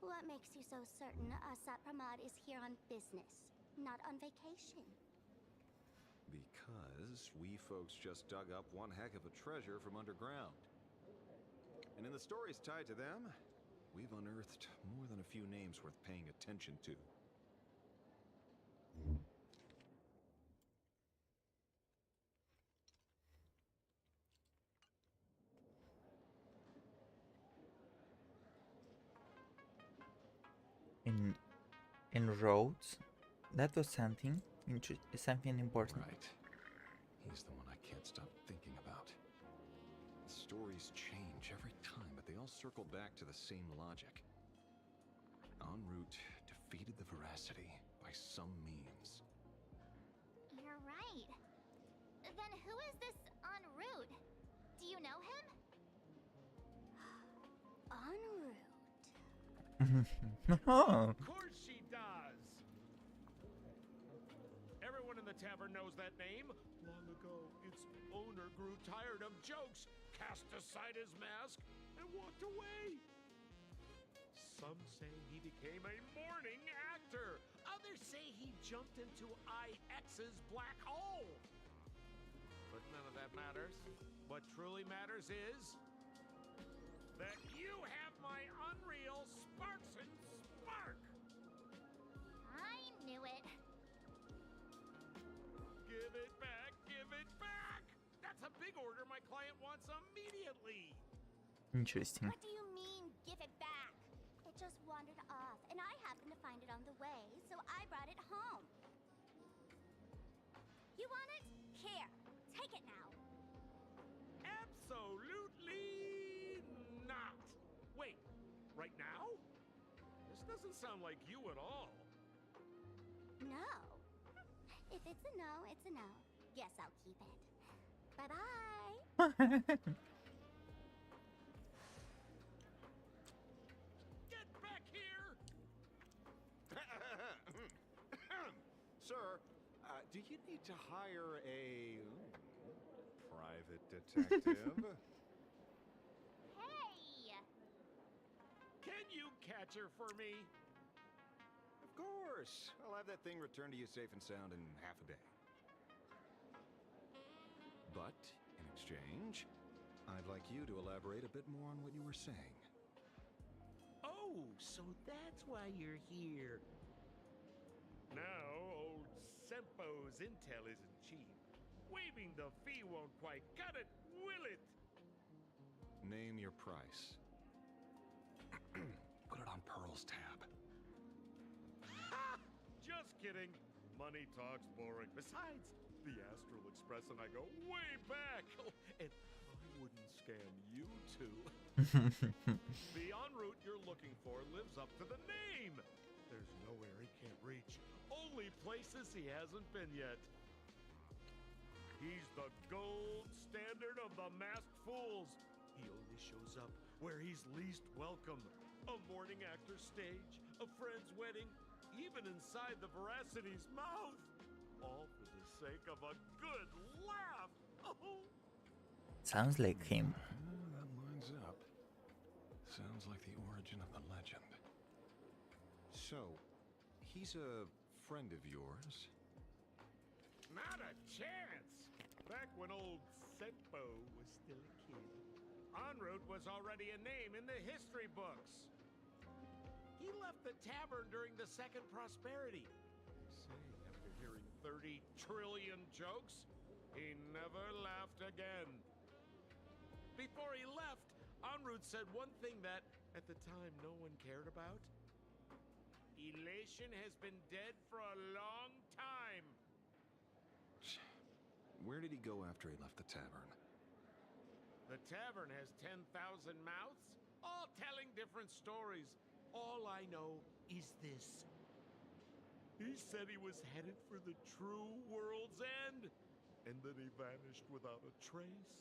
what makes you so certain Assad Pramad is here on business, not on vacation? Because we folks just dug up one heck of a treasure from underground. And in the stories tied to them, we've unearthed more than a few names worth paying attention to. In roads, that was something important. Right. He's the one I can't stop thinking about. The stories change every time, but they all circle back to the same logic. En route defeated the Veracity by some means. You're right. Then who is this en route? Do you know him? En route. Of course she does! Everyone in the tavern knows that name. Long ago, its owner grew tired of jokes, cast aside his mask, and walked away. Some say he became a mourning actor. Others say he jumped into IX's black hole. But none of that matters. What truly matters is that you have my unreal Sparkson Spark! I knew it. Give it back! Give it back! That's a big order my client wants immediately! Interesting. What do you mean, give it back? It just on the way, so I brought it home. You want it? Here, take it now. Absolutely not! Wait, right now? This doesn't sound like you at all. No. If it's a no, it's a no. Guess I'll keep it. Bye-bye. Get back here! Sir, do you need to hire a private detective? Hey! Can you catch her for me? Of course. I'll have that thing returned to you safe and sound in half a day. But, in exchange, I'd like you to elaborate a bit more on what you were saying. Oh, so that's why you're here. Now, old Sempo's intel isn't cheap. Waiving the fee won't quite cut it, will it? Name your price. Put it on Pearl's tab. Ha! Just kidding. Money talks boring. Besides, the Astral Express and I go way back. And I wouldn't scam you two. The en route you're looking for lives up to the name. There's nowhere he can't reach. Only places he hasn't been yet. He's the gold standard of the masked fools. He only shows up where he's least welcome. A morning actor's stage, a friend's wedding, even inside the Veracity's mouth. All for the sake of a good laugh. Oh. Sounds like him. That lines up. Sounds like the origin of the legend. So, he's a friend of yours? Not a chance! Back when old Sempo was still a kid, en route was already a name in the history books. He left the tavern during the Second Prosperity. They say after hearing 30 trillion jokes, he never laughed again. Before he left, en route said one thing that, at the time, no one cared about. Elation has been dead for a long time. Where did he go after he left the tavern? The tavern has 10,000 mouths, all telling different stories. All I know is this. He said he was headed for the true world's end, and then he vanished without a trace.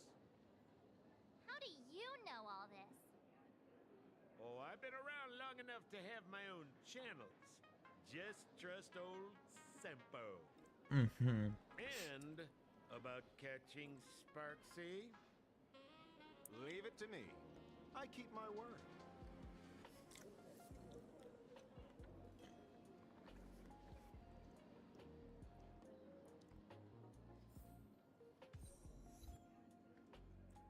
How do you know all this? Oh, I've been around long enough to have my own channels. Just trust old Sempo. And about catching Sparksy? Leave it to me. I keep my word.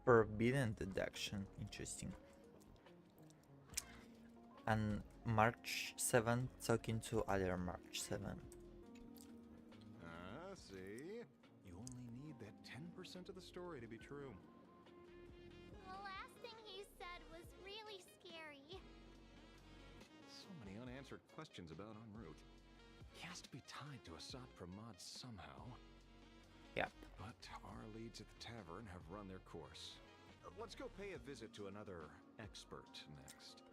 Forbidden deduction. Interesting. And March 7 talking to other March 7. See? You only need that 10% of the story to be true. The last thing he said was really scary. So many unanswered questions about en route. He has to be tied to Assad Pramod somehow. Yep. But our leads at the tavern have run their course. Let's go pay a visit to another expert next.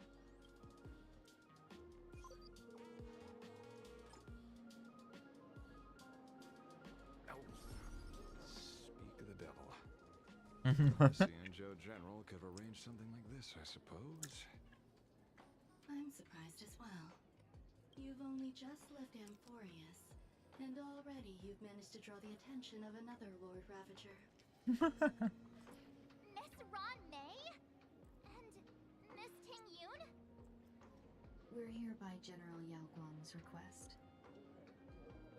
Speak of the devil. Mercy and Joe General could have arranged something like this, I suppose. I'm surprised as well. You've only just left Amphorius, and already you've managed to draw the attention of another Lord Ravager. Miss Ron May? And Miss Ting Yoon? We're here by General Yao Guang's request.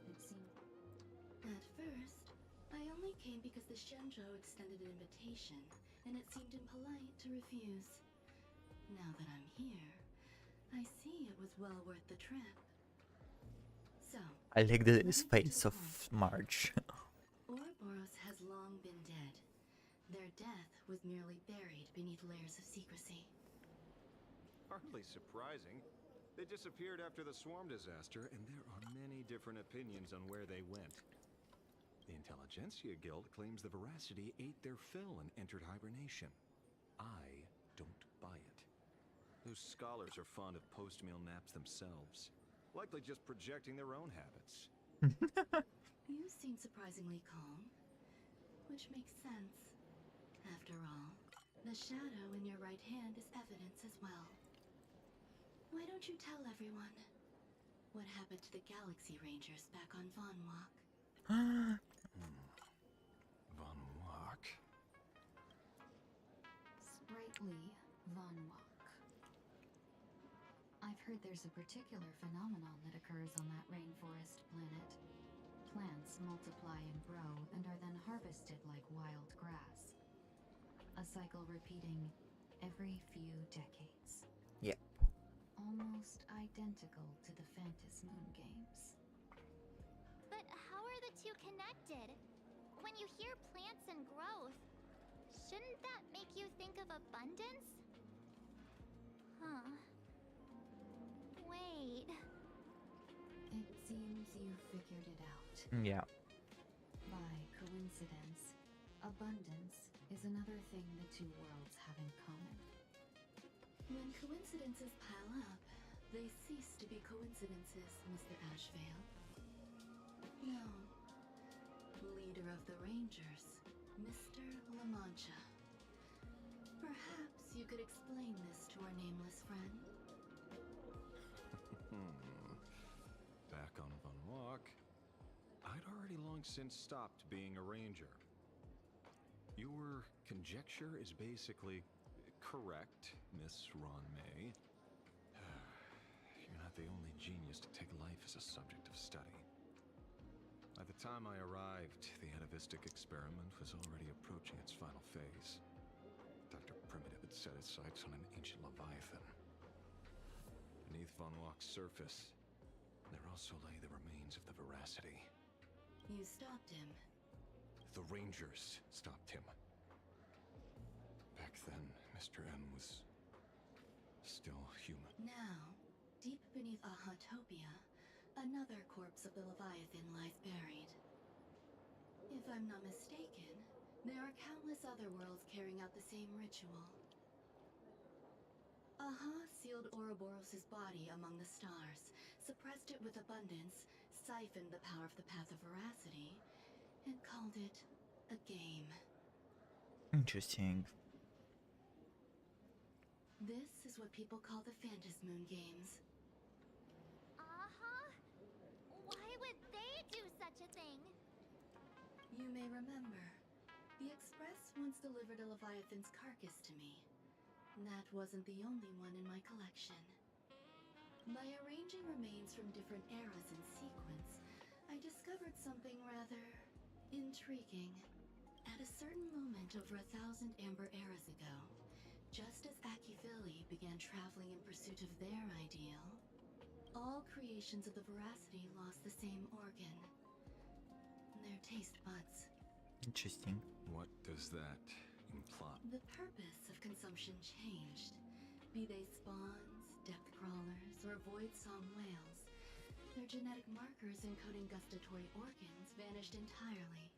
It seemed... At first, I only came because the Shenzhou extended an invitation, and it seemed impolite to refuse. Now that I'm here, I see it was well worth the trip. So, I like the face of March. Ouroboros has long been dead. Their death was merely buried beneath layers of secrecy. Hardly surprising. They disappeared after the swarm disaster, and there are many different opinions on where they went. The Intelligentsia Guild claims the Veracity ate their fill and entered hibernation. I don't buy it. Those scholars are fond of post-meal naps themselves, likely just projecting their own habits. You seem surprisingly calm, which makes sense. After all, the shadow in your right hand is evidence as well. Why don't you tell everyone what happened to the Galaxy Rangers back on Von Walk? Von Walk? Sprightly Von Walk. I've heard there's a particular phenomenon that occurs on that rainforest planet. Plants multiply and grow and are then harvested like wild grass. A cycle repeating every few decades. Yep. Almost identical to the Phantasmoon games. But how are the two connected? When you hear plants and growth, shouldn't that make you think of abundance? Huh. Wait. It seems you figured it out. Yeah. By coincidence, abundance is another thing the two worlds have in common. When coincidences pile up, they cease to be coincidences, Mr. Ashvale. No. Leader of the Rangers, Mr. La Mancha. Perhaps you could explain this to our nameless friend? Back on Von Walk, I'd already long since stopped being a ranger. Your conjecture is basically correct, Miss Ron May. You're not the only genius to take life as a subject of study. By the time I arrived, the atavistic experiment was already approaching its final phase. Dr. Primitive had set his sights on an ancient leviathan. Beneath Von Walk's surface, there also lay the remains of the Veracity. You stopped him. The Rangers stopped him. Back then, Mr. M was still human. Now, deep beneath Ahatopia, another corpse of the Leviathan lies buried. If I'm not mistaken, there are countless other worlds carrying out the same ritual. Aha sealed Ouroboros' body among the stars, suppressed it with abundance, siphoned the power of the Path of Veracity, and called it a game. Interesting. This is what people call the Phantasmoon games. Why would they do such a thing? You may remember, the Express once delivered a Leviathan's carcass to me. That wasn't the only one in my collection. By arranging remains from different eras in sequence, I discovered something rather intriguing. At a certain moment over 1,000 Amber eras ago, just as Akivili began traveling in pursuit of their ideal, all creations of the Veracity lost the same organ. Their taste buds. Interesting. What does that imply? The purpose of consumption changed. Be they spawns, depth crawlers, or void song whales, their genetic markers encoding gustatory organs vanished entirely.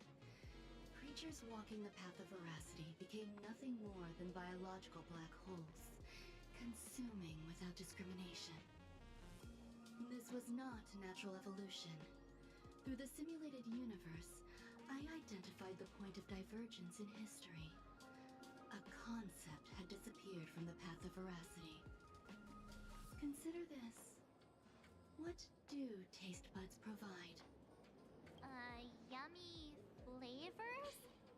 Creatures walking the path of Veracity became nothing more than biological black holes, consuming without discrimination. This was not natural evolution. Through the simulated universe, I identified the point of divergence in history. A concept had disappeared from the path of Veracity. Consider this. What do taste buds provide? Yummy flavors?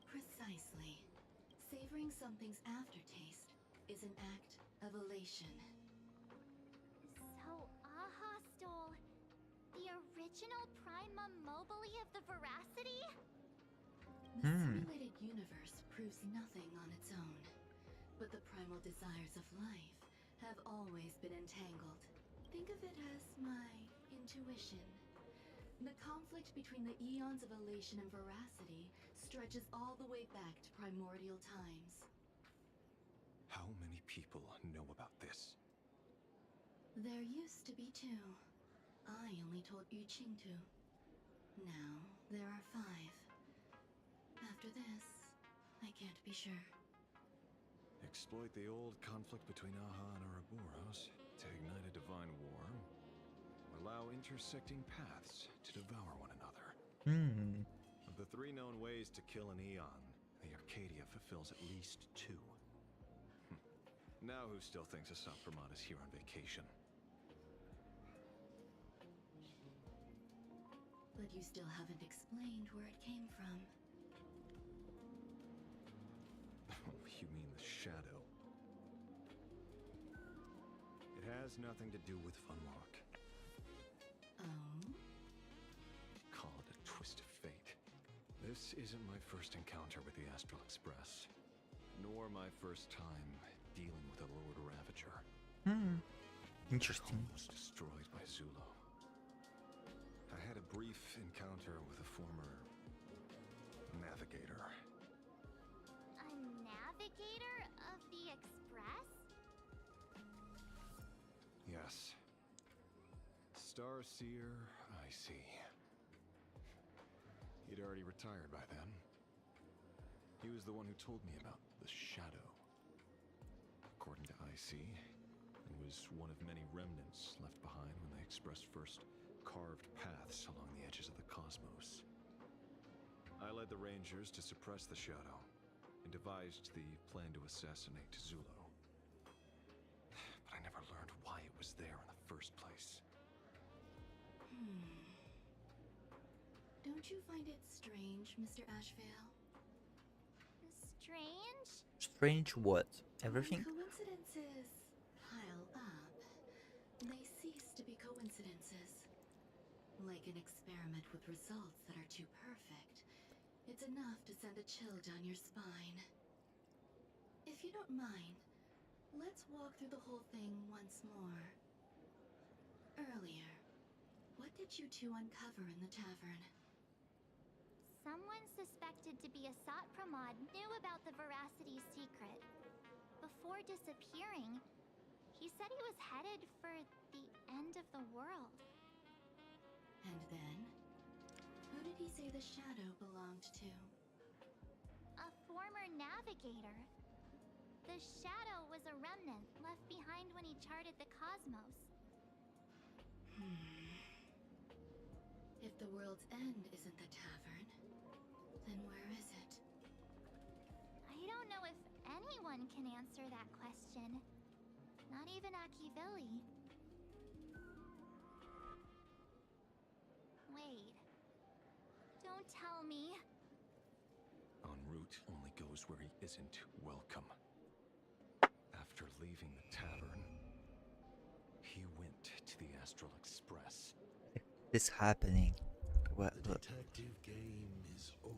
Precisely. Savoring something's aftertaste is an act of elation. So Aha stole the original Prima Mobile of the Veracity? The simulated universe proves nothing on its own, but the primal desires of life have always been entangled. Think of it as my intuition. The conflict between the eons of elation and veracity stretches all the way back to primordial times. How many people know about this? There There used to be 2. I only told Yu Qing to. Now, there are 5. After this, I can't be sure. Exploit the old conflict between Aha and Ouroboros to ignite a divine war. Allow intersecting paths to devour one another. Of the 3 known ways to kill an Eon, the Arcadia fulfills at least 2. Now who still thinks Asapramat is here on vacation? But you still haven't explained where it came from. You mean the shadow? It has nothing to do with Funlock. Oh? Call it a twist of fate. This isn't my first encounter with the Astral Express, nor my first time dealing with a Lord Ravager. Interesting. Almost destroyed by Zulo. I had a brief encounter with a former navigator. A navigator of the Express? Yes. Starseer, I see. He'd already retired by then. He was the one who told me about the shadow. According to IC, it was one of many remnants left behind when the Express first carved paths along the edges of the cosmos. I led the Rangers to suppress the shadow and devised the plan to assassinate Zulo. But I never learned why it was there in the first place. Don't you find it strange, Mr. Ashvale? Strange? Strange what? Everything? When coincidences pile up, they cease to be coincidences. Like an experiment with results that are too perfect, it's enough to send a chill down your spine. If you don't mind, let's walk through the whole thing once more. Earlier, what did you 2 uncover in the tavern? Someone suspected to be a Satpramod knew about the Veracity secret. Before disappearing, he said he was headed for the end of the world. And then? Who did he say the shadow belonged to? A former navigator. The shadow was a remnant left behind when he charted the cosmos. If the world's end isn't the tavern, then where is it? I don't know if anyone can answer that question. Not even Akivilli. Wait. Don't tell me. En route only goes where he isn't welcome. After leaving the tavern, he went to the Astral Express. This happening. What? The detective game is over.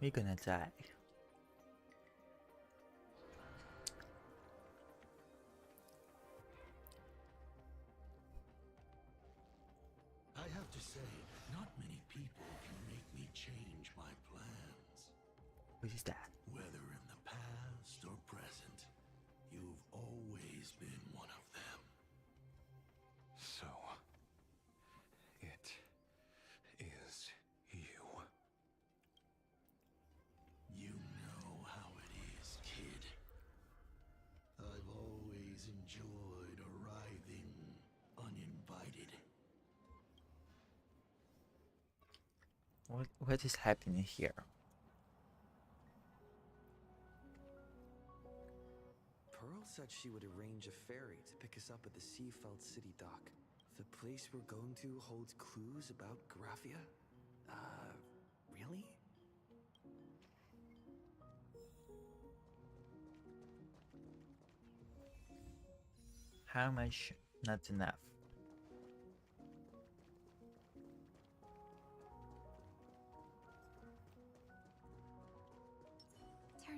We're gonna die. I have to say, not many people can make me change my plans. What is that? Whether in the past or present, you've always been one of them. So, it is you. You know how it is, kid. I've always enjoyed arriving uninvited. What is happening here? Pearl said she would arrange a ferry to pick us up at the Seafeld City dock. The place we're going to holds clues about Graphia? Really? How much? Not enough.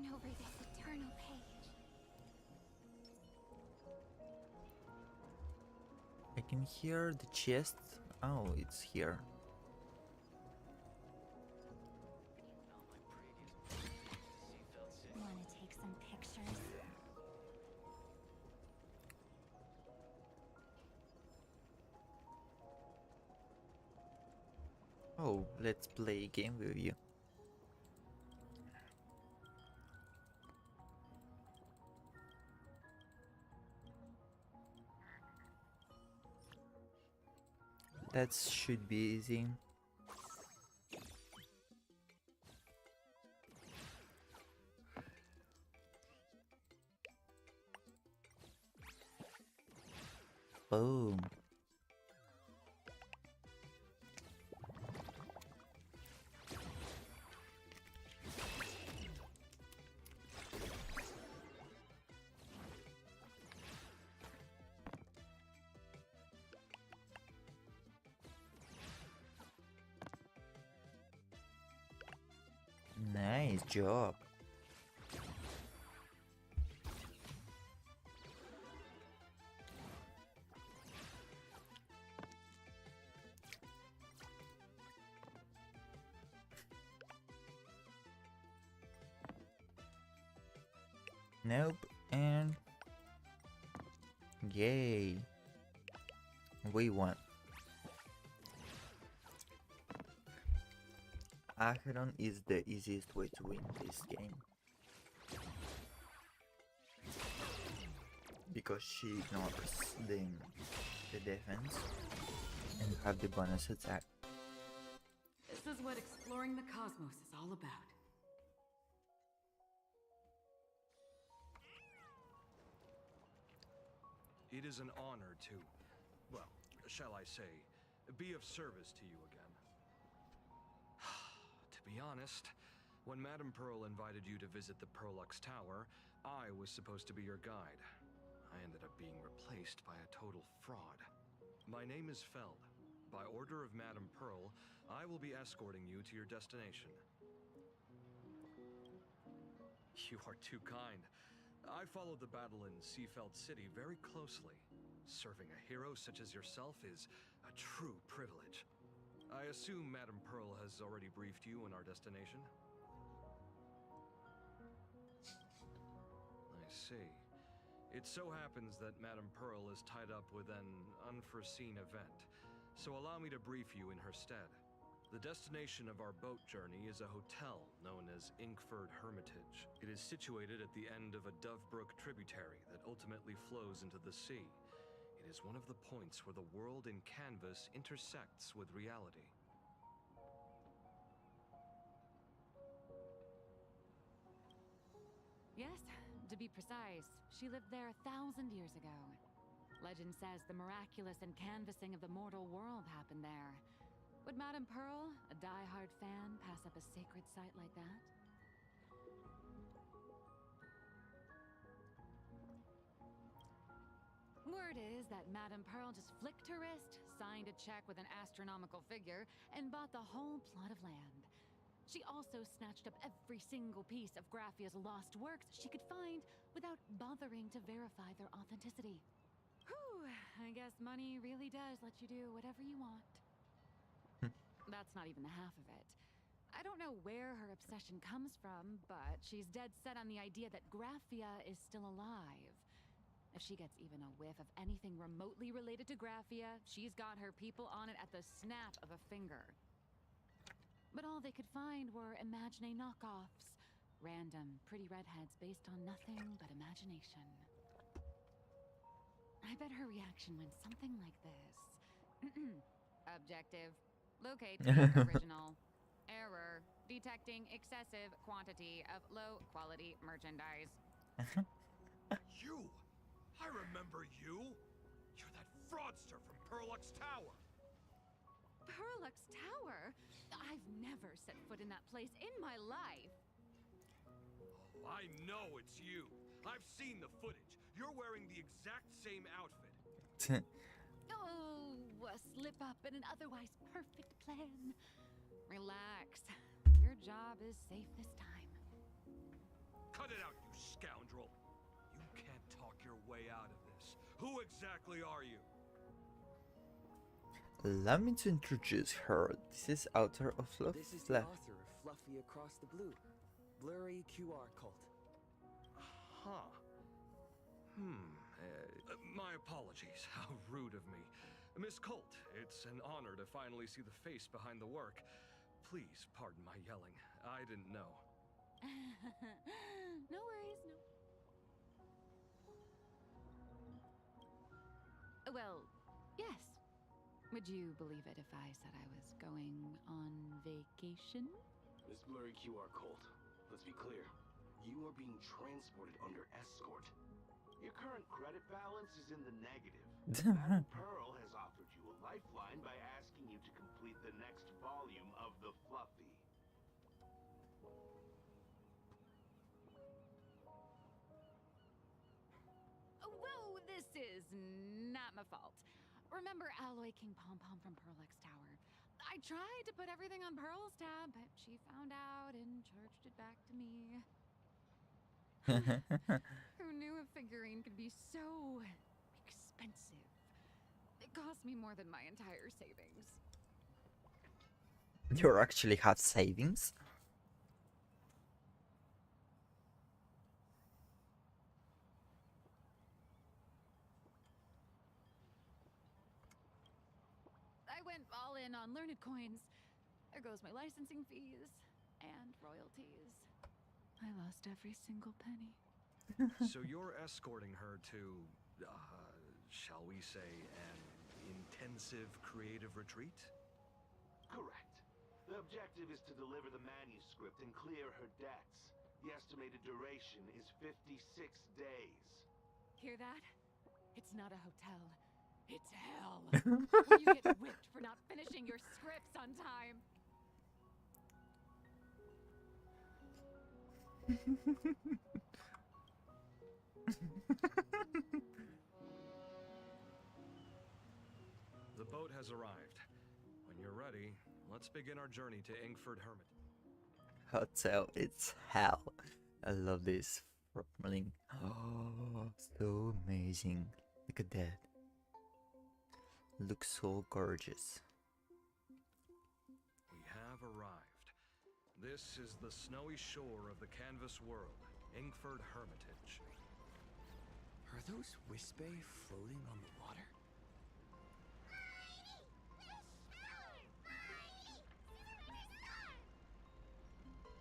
turn over this eternal page. I can hear the chest. Oh, it's here. Wanna take some pictures? Oh, let's play a game with you. That should be easy. Boom. Nice job. Nope, and yay, we won. Acheron is the easiest way to win this game, because she ignores the defense and have the bonus attack. This is what exploring the cosmos is all about. It is an honor to, well, shall I say, be of service to you again. To be honest, when Madame Pearl invited you to visit the Perlux Tower, I was supposed to be your guide. I ended up being replaced by a total fraud. My name is Feld. By order of Madame Pearl, I will be escorting you to your destination. You are too kind. I followed the battle in Seafeld City very closely. Serving a hero such as yourself is a true privilege. I assume Madame Pearl has already briefed you on our destination? I see. It so happens that Madame Pearl is tied up with an unforeseen event, so allow me to brief you in her stead. The destination of our boat journey is a hotel known as Inkford Hermitage. It is situated at the end of a Dovebrook tributary that ultimately flows into the sea. It is one of the points where the world in canvas intersects with reality. Yes, to be precise, she lived there 1,000 years ago. Legend says the miraculous and canvassing of the mortal world happened there. Would Madame Pearl, a die-hard fan, pass up a sacred site like that? Word is that Madame Pearl just flicked her wrist, signed a check with an astronomical figure, and bought the whole plot of land. She also snatched up every single piece of Graphia's lost works she could find without bothering to verify their authenticity. Whew, I guess money really does let you do whatever you want. That's not even the half of it. I don't know where her obsession comes from, but she's dead set on the idea that Graphia is still alive. If she gets even a whiff of anything remotely related to Graphia, she's got her people on it at the snap of a finger. But all they could find were Imagine knockoffs. Random, pretty redheads based on nothing but imagination. I bet her reaction went something like this. Objective. Locate the original. Error. Detecting excessive quantity of low-quality merchandise. You! I remember you! You're that fraudster from Perlux Tower! Perlux Tower? I've never set foot in that place in my life. Oh, I know it's you. I've seen the footage. You're wearing the exact same outfit. Oh, a slip up in an otherwise perfect plan. Relax. Your job is safe this time. Cut it out, you scoundrel! You can't talk your way out of this. Who exactly are you? Allow me to introduce her. This is author of This is the author of Fluffy Across the Blue, Blurry QR Cult. Huh. My apologies. How rude of me. Miss Colt, it's an honor to finally see the face behind the work. Please pardon my yelling. I didn't know. No worries, no. Well, yes. Would you believe it if I said I was going on vacation? Miss Blurry QR Colt, let's be clear. You are being transported under escort. Your current credit balance is in the negative. Madam Pearl has offered you a lifeline by asking you to complete the next volume of the Fluffy. Whoa, this is not my fault. Remember Alloy King Pom Pom from Pearlix Tower? I tried to put everything on Pearl's tab, but she found out and charged it back to me. Who knew a figurine could be so expensive? It cost me more than my entire savings. You actually have savings? I went all in on learned coins. There goes my licensing fees and royalties. I lost every single penny. So you're escorting her to, shall we say, an intensive creative retreat? Correct. The objective is to deliver the manuscript and clear her debts. The estimated duration is 56 days. Hear that? It's not a hotel. It's hell. Where you get whipped for not finishing your scripts on time. The boat has arrived. When you're ready, let's begin our journey to Ingford Hermitage. Hotel, it's hell. I love this formalin. Oh, so amazing. Look at that. Looks so gorgeous. We have arrived. This is the snowy shore of the canvas world, Ingford Hermitage. Are those Wispe floating on the water?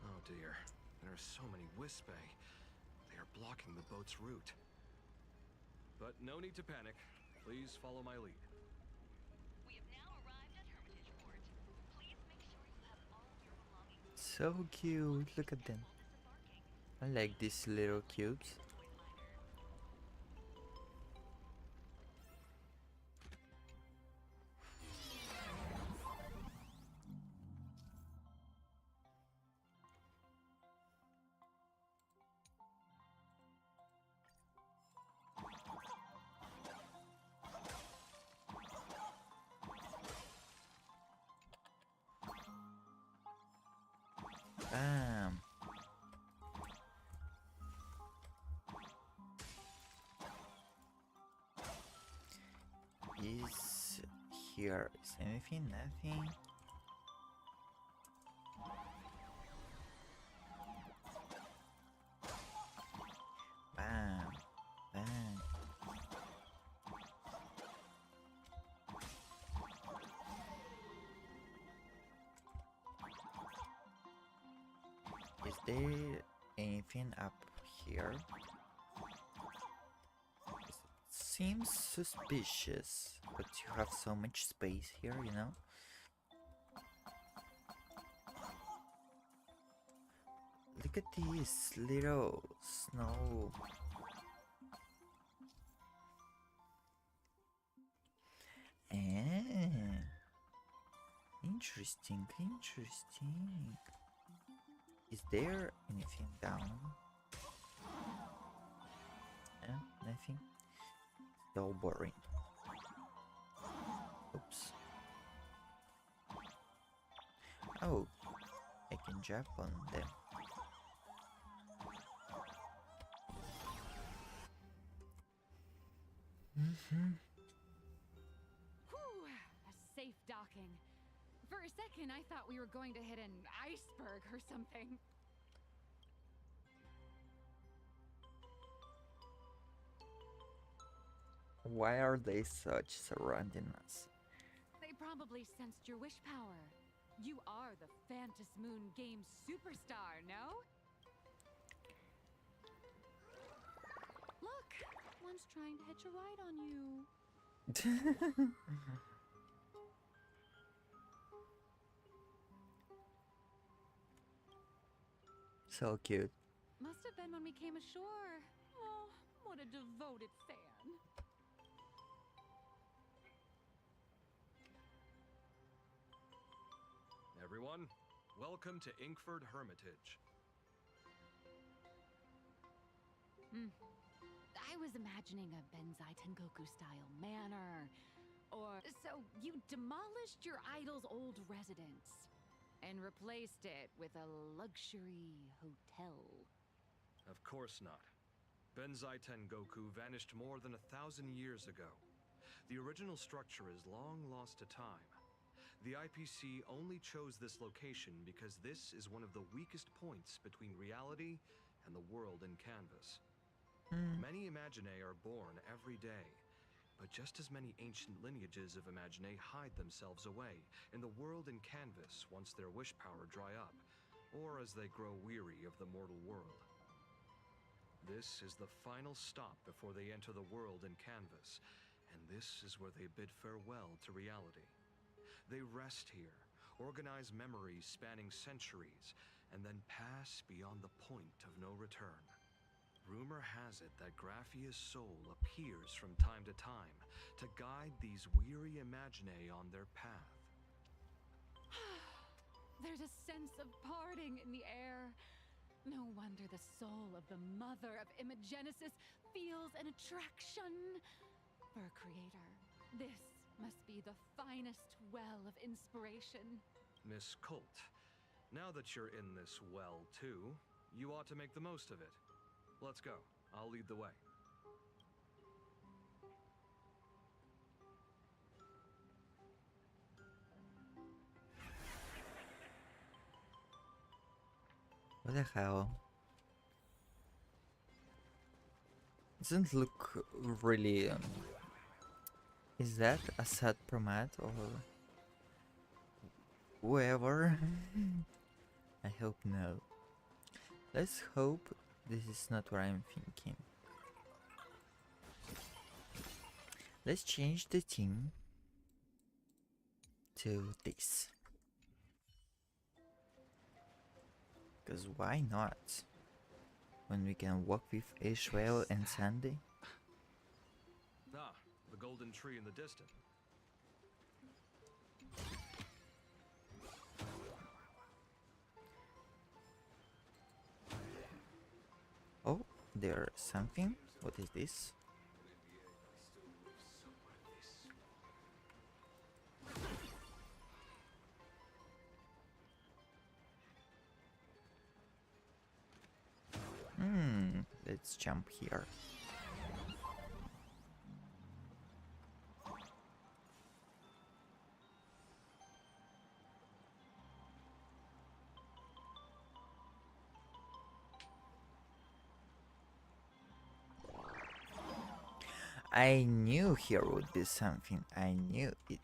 Oh dear, there are so many Wispe. They are blocking the boat's route. But no need to panic. Please follow my lead. We have now arrived at Hermitage Port. Please make sure you have all your belongings. So cute. Look at them. I like these little cubes. Bam. Is here is anything? Nothing. Bam. Bam. Is there anything up here? It seems suspicious, but you have so much space here, you know? Look at these little snow. Interesting, interesting. Is there anything down? Yeah, nothing. So boring. Oops. Oh, I can jump on them. Whew, a safe docking. For a second, I thought we were going to hit an iceberg or something. Why are they such surrounding us? They probably sensed your wish power. You are the Phantasmoon Moon game superstar, no? Look, one's trying to hitch a ride on you. So cute. Must have been when we came ashore. Oh, what a devoted fan. Everyone, welcome to Inkford Hermitage. I was imagining a Benzai Tengoku style manor. Or so you demolished your idol's old residence and replaced it with a luxury hotel. Of course not. Benzai Tengoku vanished more than 1,000 years ago. The original structure is long lost to time. The IPC only chose this location because this is one of the weakest points between reality and the world in canvas. Many Imaginae are born every day, but just as many ancient lineages of Imaginae hide themselves away in the world in canvas once their wish power dry up, or as they grow weary of the mortal world. This is the final stop before they enter the world in canvas, and this is where they bid farewell to reality. They rest here, organize memories spanning centuries, and then pass beyond the point of no return. Rumor has it that Graphia's soul appears from time to time to guide these weary Imaginae on their path. There's a sense of parting in the air. No wonder the soul of the mother of Imagenesis feels an attraction for a creator. This must be the finest well of inspiration. Miss Colt, now that you're in this well too, you ought to make the most of it. Let's go. I'll lead the way. What the hell? Doesn't look really. Is that a sad Promat or whoever? I hope no. Let's hope this is not what I'm thinking. Let's change the theme to this. Because why not? When we can walk with Ishmael and Sandy. Ah, the golden tree in the distance. Oh, there's something. What is this? Let's jump here. I knew here would be something. I knew it.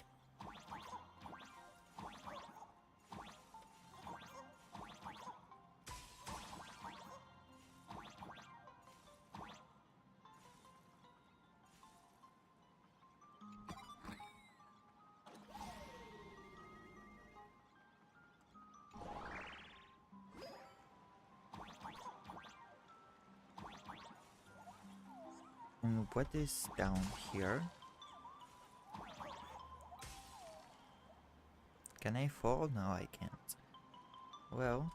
And what is down here? Can I fall? No, I can't. Well.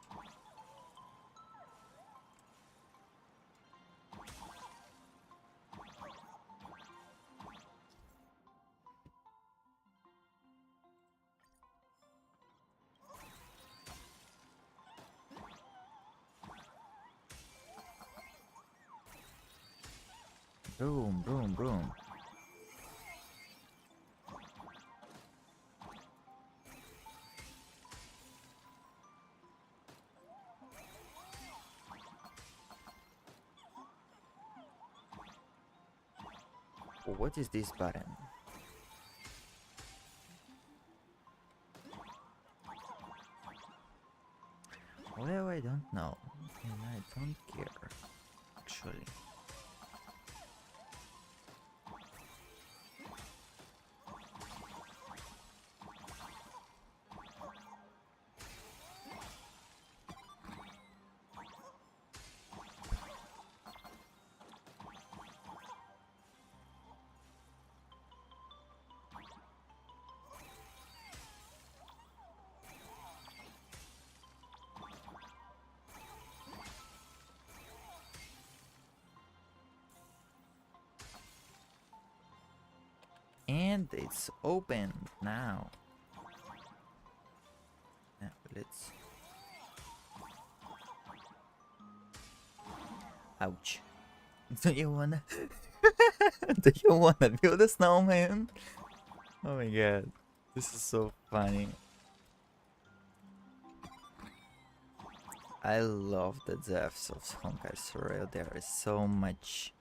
Boom, boom, boom. What is this button? Well, I don't know, and I don't care, actually. And it's open now. Now let's. Ouch. Do you wanna? Do you wanna build a snowman? Oh my god, this is so funny. I love the deaths of Honkai Surreal. There is so much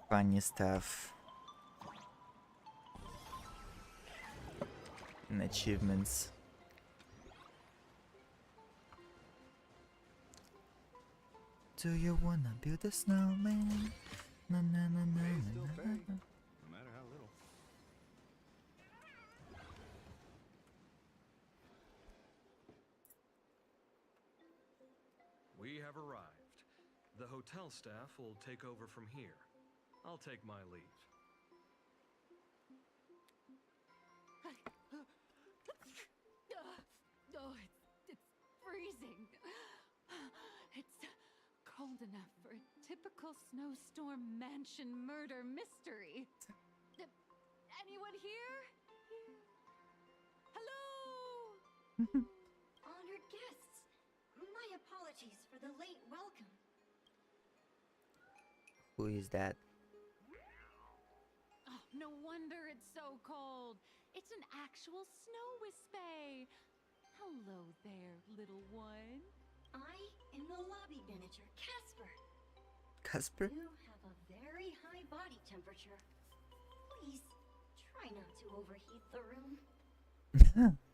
funny stuff and achievements. Do you wanna build a snowman? Na na na na na na. No matter how little. We have arrived. The hotel staff will take over from here. I'll take my leave. Oh, it's freezing. It's cold enough for a typical snowstorm mansion murder mystery. Anyone here? Hello? Honored guests, my apologies for the late welcome. Who is that? Oh, no wonder it's so cold. It's an actual snow wispy. Hello there, little one. I am the lobby manager, Casper. Casper? You have a very high body temperature. Please, try not to overheat the room.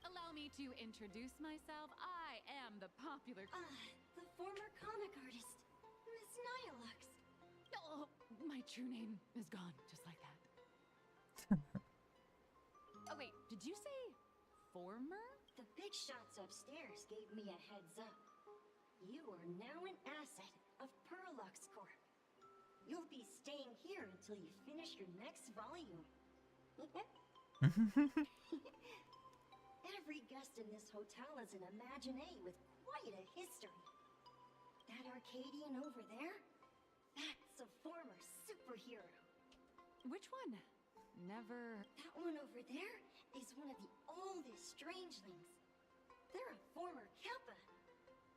Allow me to introduce myself. I am the popular... the former comic artist, Miss Nihilux. Oh, my true name is gone, just like that. Oh, wait, did you say former? The big shots upstairs gave me a heads up. You are now an asset of Perlux Corp. You'll be staying here until you finish your next volume. Every guest in this hotel is an Imaginee with quite a history. That Arcadian over there? That's a former superhero. Which one? Never... That one over there is one of the oldest strangelings. They're a former Kappa.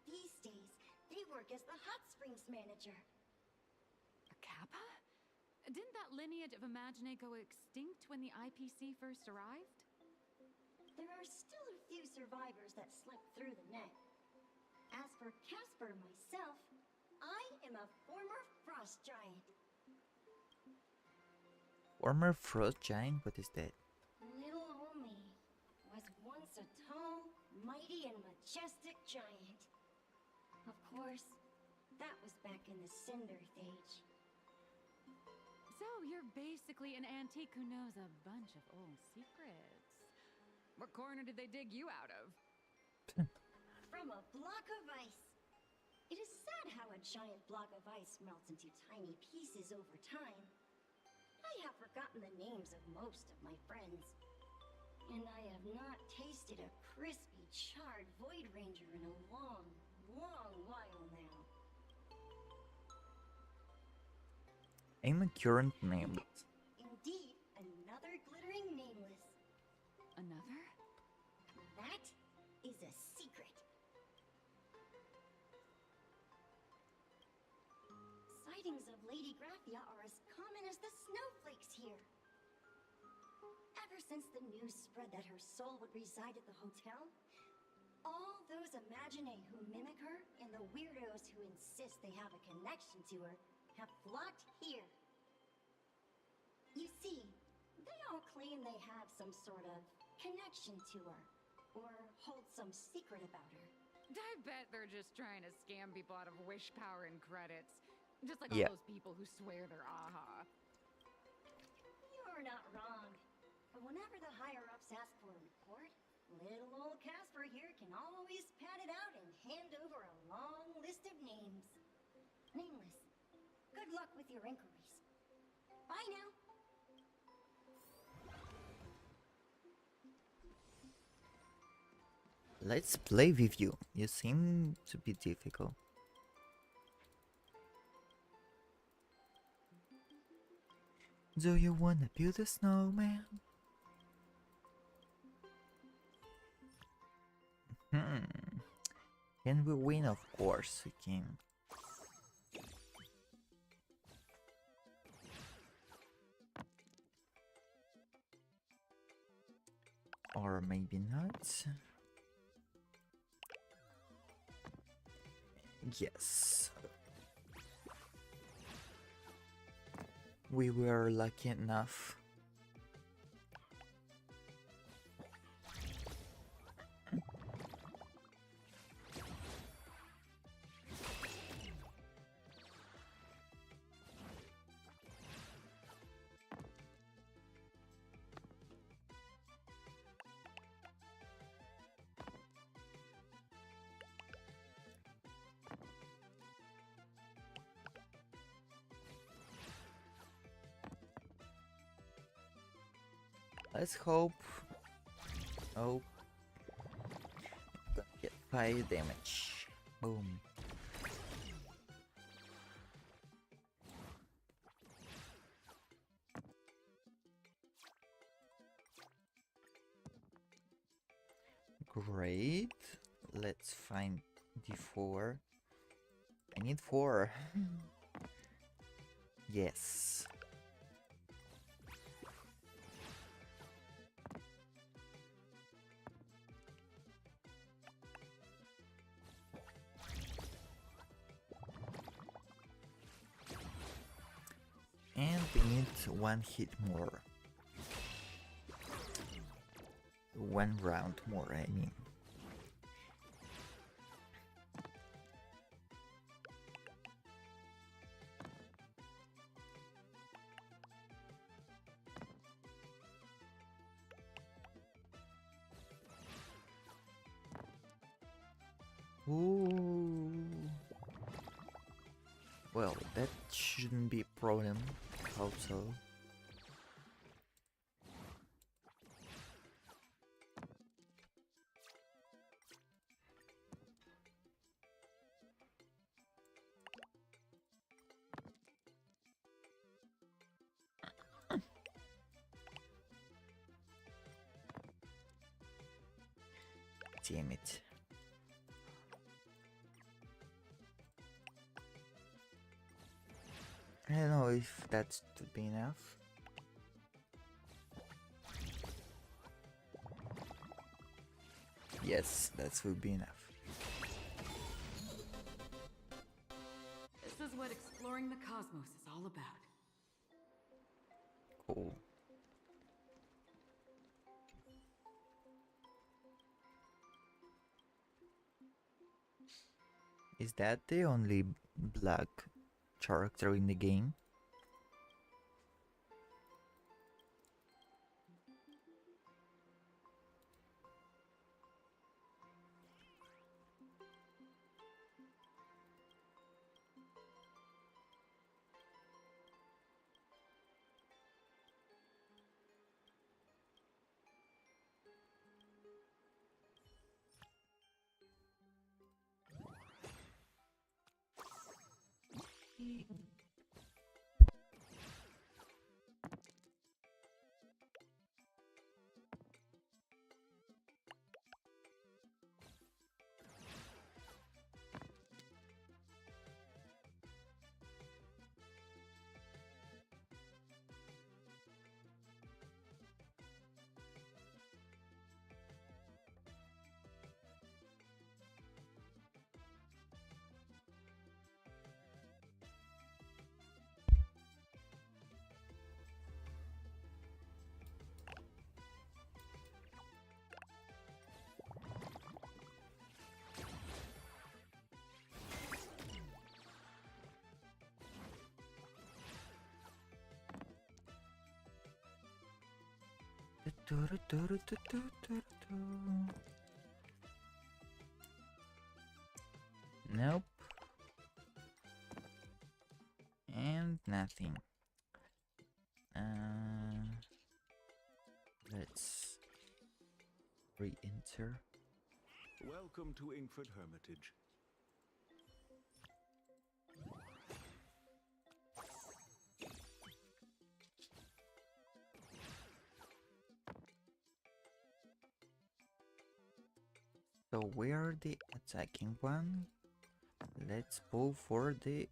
These days, they work as the hot springs manager. A Kappa? Didn't that lineage of Imaginee go extinct when the IPC first arrived? There are still a few survivors that slipped through the net. As for Casper myself, I am a former frost giant. Former frost giant? What is that? Little old me was once a tall, mighty, and majestic giant. Of course, that was back in the Cinder Age. So you're basically an antique who knows a bunch of old secrets. What corner did they dig you out of? From a block of ice. It is sad how a giant block of ice melts into tiny pieces over time. I have forgotten the names of most of my friends. And I have not tasted a crispy, charred Void Ranger in a long, long while now. I'm a current name. Indeed, another glittering nameless. Another? That is a secret. Sightings of Lady Graphia are as common as the snowflakes here. Ever since the news spread that her soul would reside at the hotel, all those Imaginee who mimic her and the weirdos who insist they have a connection to her have flocked here. You see, they all claim they have some sort of connection to her, or hold some secret about her. I bet they're just trying to scam people out of wish power and credits. Just like Yeah. all those people who swear they're AHA. You're not wrong. But whenever the higher-ups ask for a report, little old Casper here can always pad it out and hand over a long list of names. Nameless. Good luck with your inquiries. Bye now. Let's play with you. You seem to be difficult. Do you wanna build a snowman? Can we win? Of course we can. Or maybe not. Yes. We were lucky enough. Let's hope. Oh, gonna get fire damage. Boom. Great. Let's find D4. I need 4. Yes. And we need 1 hit more. 1 round more, I mean. Ooh. Well, that shouldn't be a problem. Hope so. Damn it. I don't know if that's to be enough. Yes, that would be enough. This is what exploring the cosmos is all about. Cool. Is that the only black character in the game? Nope. And nothing. Let's re-enter. Welcome to Inkford Hermitage. So we are the attacking one. Let's pull for the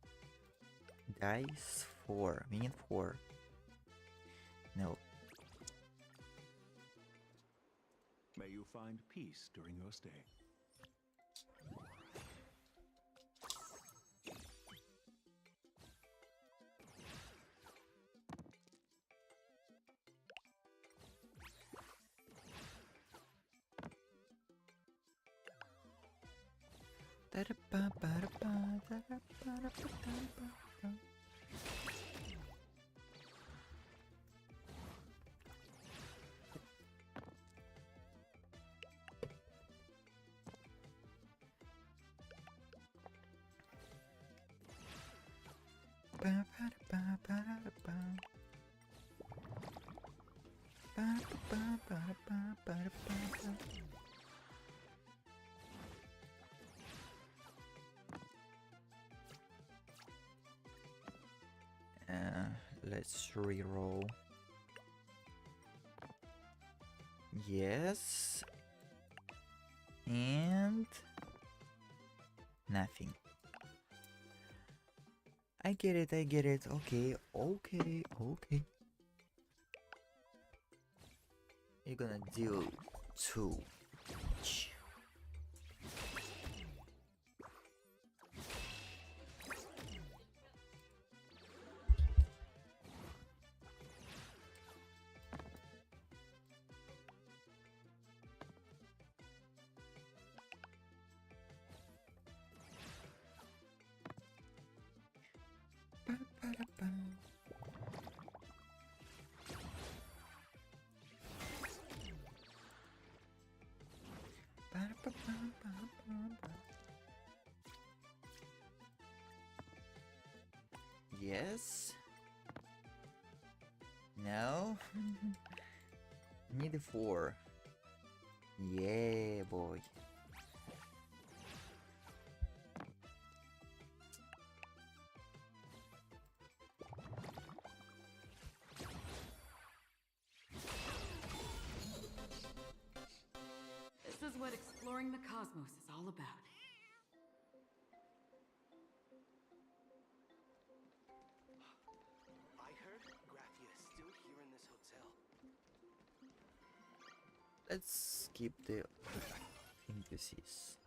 dice 4. We need 4. No. May you find peace during your stay. Let's re-roll. Yes. And nothing. I get it, I get it. Okay, okay, okay. You're gonna deal 2. Yes. No. Need 4. Yeah, boy. This is what exploring the cosmos is all about. I heard Grathia is still here in this hotel. Let's skip the emphasis.